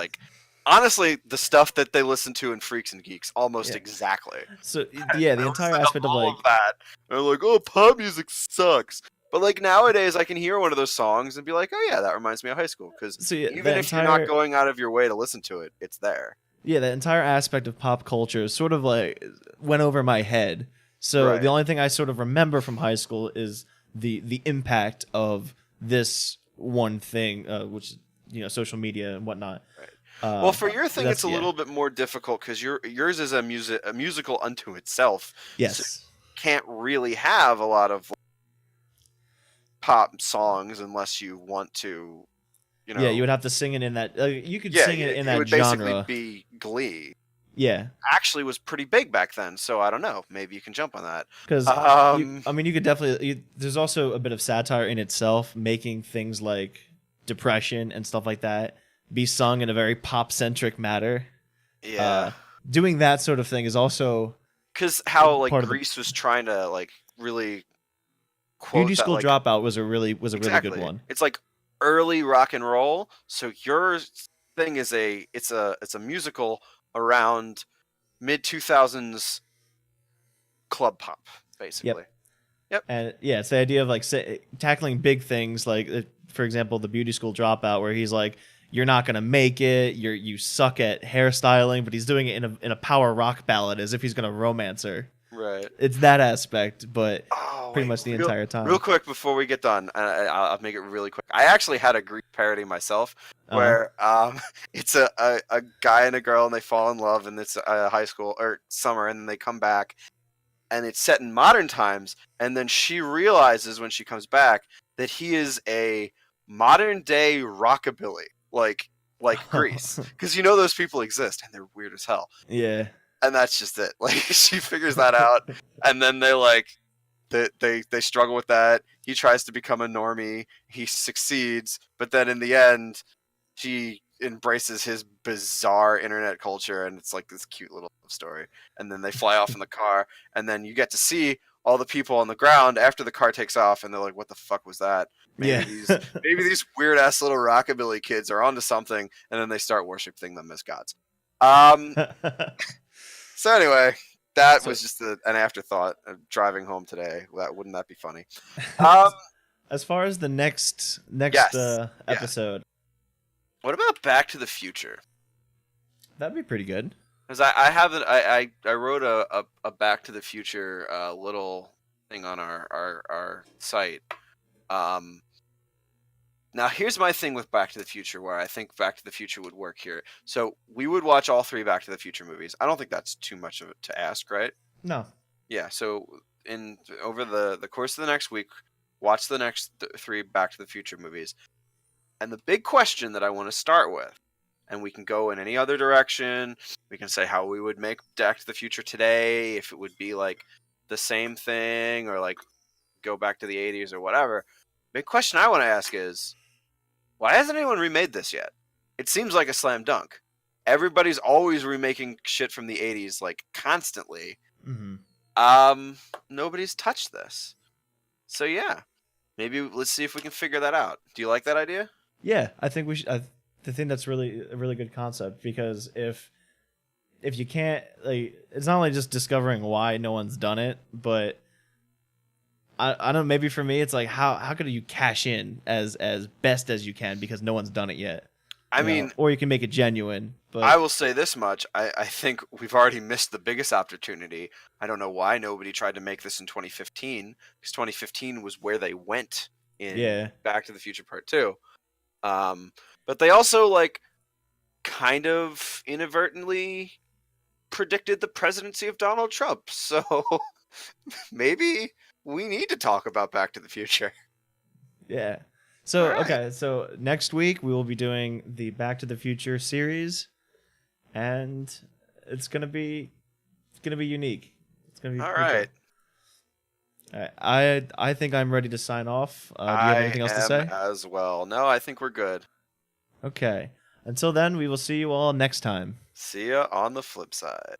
honestly, the stuff that they listened to in Freaks and Geeks almost Yeah. exactly. So yeah, the I entire listened to aspect of all of like that. They're like, oh, pop music sucks. But like nowadays, I can hear one of those songs and be like, oh yeah, that reminds me of high school. Because so yeah, even if you're not going out of your way to listen to it, it's there. the entire aspect of pop culture sort of like went over my head. So the Right. only thing I sort of remember from high school is the impact of this one thing, which is social media and whatnot. Right. Well, Uh, for your thing, it's that's a yeah, little bit more difficult because yours is a musical unto itself. So yes, you can't really have a lot of pop songs unless you want to, you yeah. You know. would have to sing it in that. You could Yeah, sing it in it that would basically genre. be Glee. Yeah, Actually, was pretty big back then, so I don't know. Maybe you can jump on that. because Um, I mean, you could definitely. There's also a bit of satire in itself, making things like depression and stuff like that be sung in a very pop centric manner. yeah, Uh, Doing that sort of thing is also because how part of the Grease was trying to really Beauty quote that School Dropout was a really good exactly. one. It's like early rock and roll. So your thing is it's a musical around mid 2000s club pop, Yep. basically. Yep. And yeah, it's the idea of like tackling big things, like for example, the Beauty School Dropout, where he's like, "You're not gonna make it. You suck at hairstyling," but he's doing it in a power rock ballad as if he's gonna romance her. Right. It's that aspect, but Oh pretty wait, much the real entire real time. quick before we get done, I'll make it really quick. I actually had a Greek parody myself, Uh where it's a guy and a girl and they fall in love, and it's high school or summer, and then they come back, and it's set in modern times, and then she realizes when she comes back that he is a modern day rockabilly, like Grease, because those people exist and they're weird as hell, yeah. and that's just it. Like she figures that out, and then they struggle with that. He tries to become a normie. He succeeds, but then in the end, she embraces his bizarre internet culture, and it's like this cute little love story. And then they fly off in the car, and then you get to see all the people on the ground after the car takes off, and they're like, "What the fuck was that?" Yeah. Maybe these weird ass little rockabilly kids are onto something, and then they start worshiping them as gods. Um. So anyway, that So was just an afterthought of driving home today. Wouldn't that be funny? Um, as far as the next Yes. Yes. episode, What about Back to the Future? that'd be pretty good. Because I haven't I wrote a Back to the Future little thing on our site. Um, Now here's my thing with Back to the Future, where I think Back to the Future would work here. So we would watch all three Back to the Future movies. I don't think that's too much of it to ask, right? No. Yeah. So in over the course of the next week, watch the next three Back to the Future movies. And the big question that I want to start with, and we can go in any other direction. We can say how we would make Back to the Future today, if it would be like the same thing, or like go back to the 80s or whatever. Big question I want to ask is, why hasn't anyone remade this yet? It seems like a slam dunk. Everybody's always remaking shit from the 80s, like, constantly. Mm-hmm. Nobody's touched this. So yeah, maybe let's see if we can figure that out. Do you like that idea? Yeah, I think we should. I think that's really a really good concept, because if you can't, like, it's not only just discovering why no one's done it, but I don't know, maybe for me it's like how could you cash in as best as you can because no one's done it yet. I mean, or you can make it genuine. But I will say this much. I think we've already missed the biggest opportunity. I don't know why nobody tried to make this in 2015, because 2015 was where they went in Back to the Future Part 2. But they also, like, kind of inadvertently predicted the presidency of Donald Trump. So maybe we need to talk about Back to the Future. Yeah. So, right. Okay, so next week we will be doing the Back to the Future series, and it's gonna be unique. It's gonna be all right. Cool. All right. I think I'm ready to sign off. Do you have anything else to say? As well. No, I think we're good. Okay. Until then, we will see you all next time. See ya on the flip side.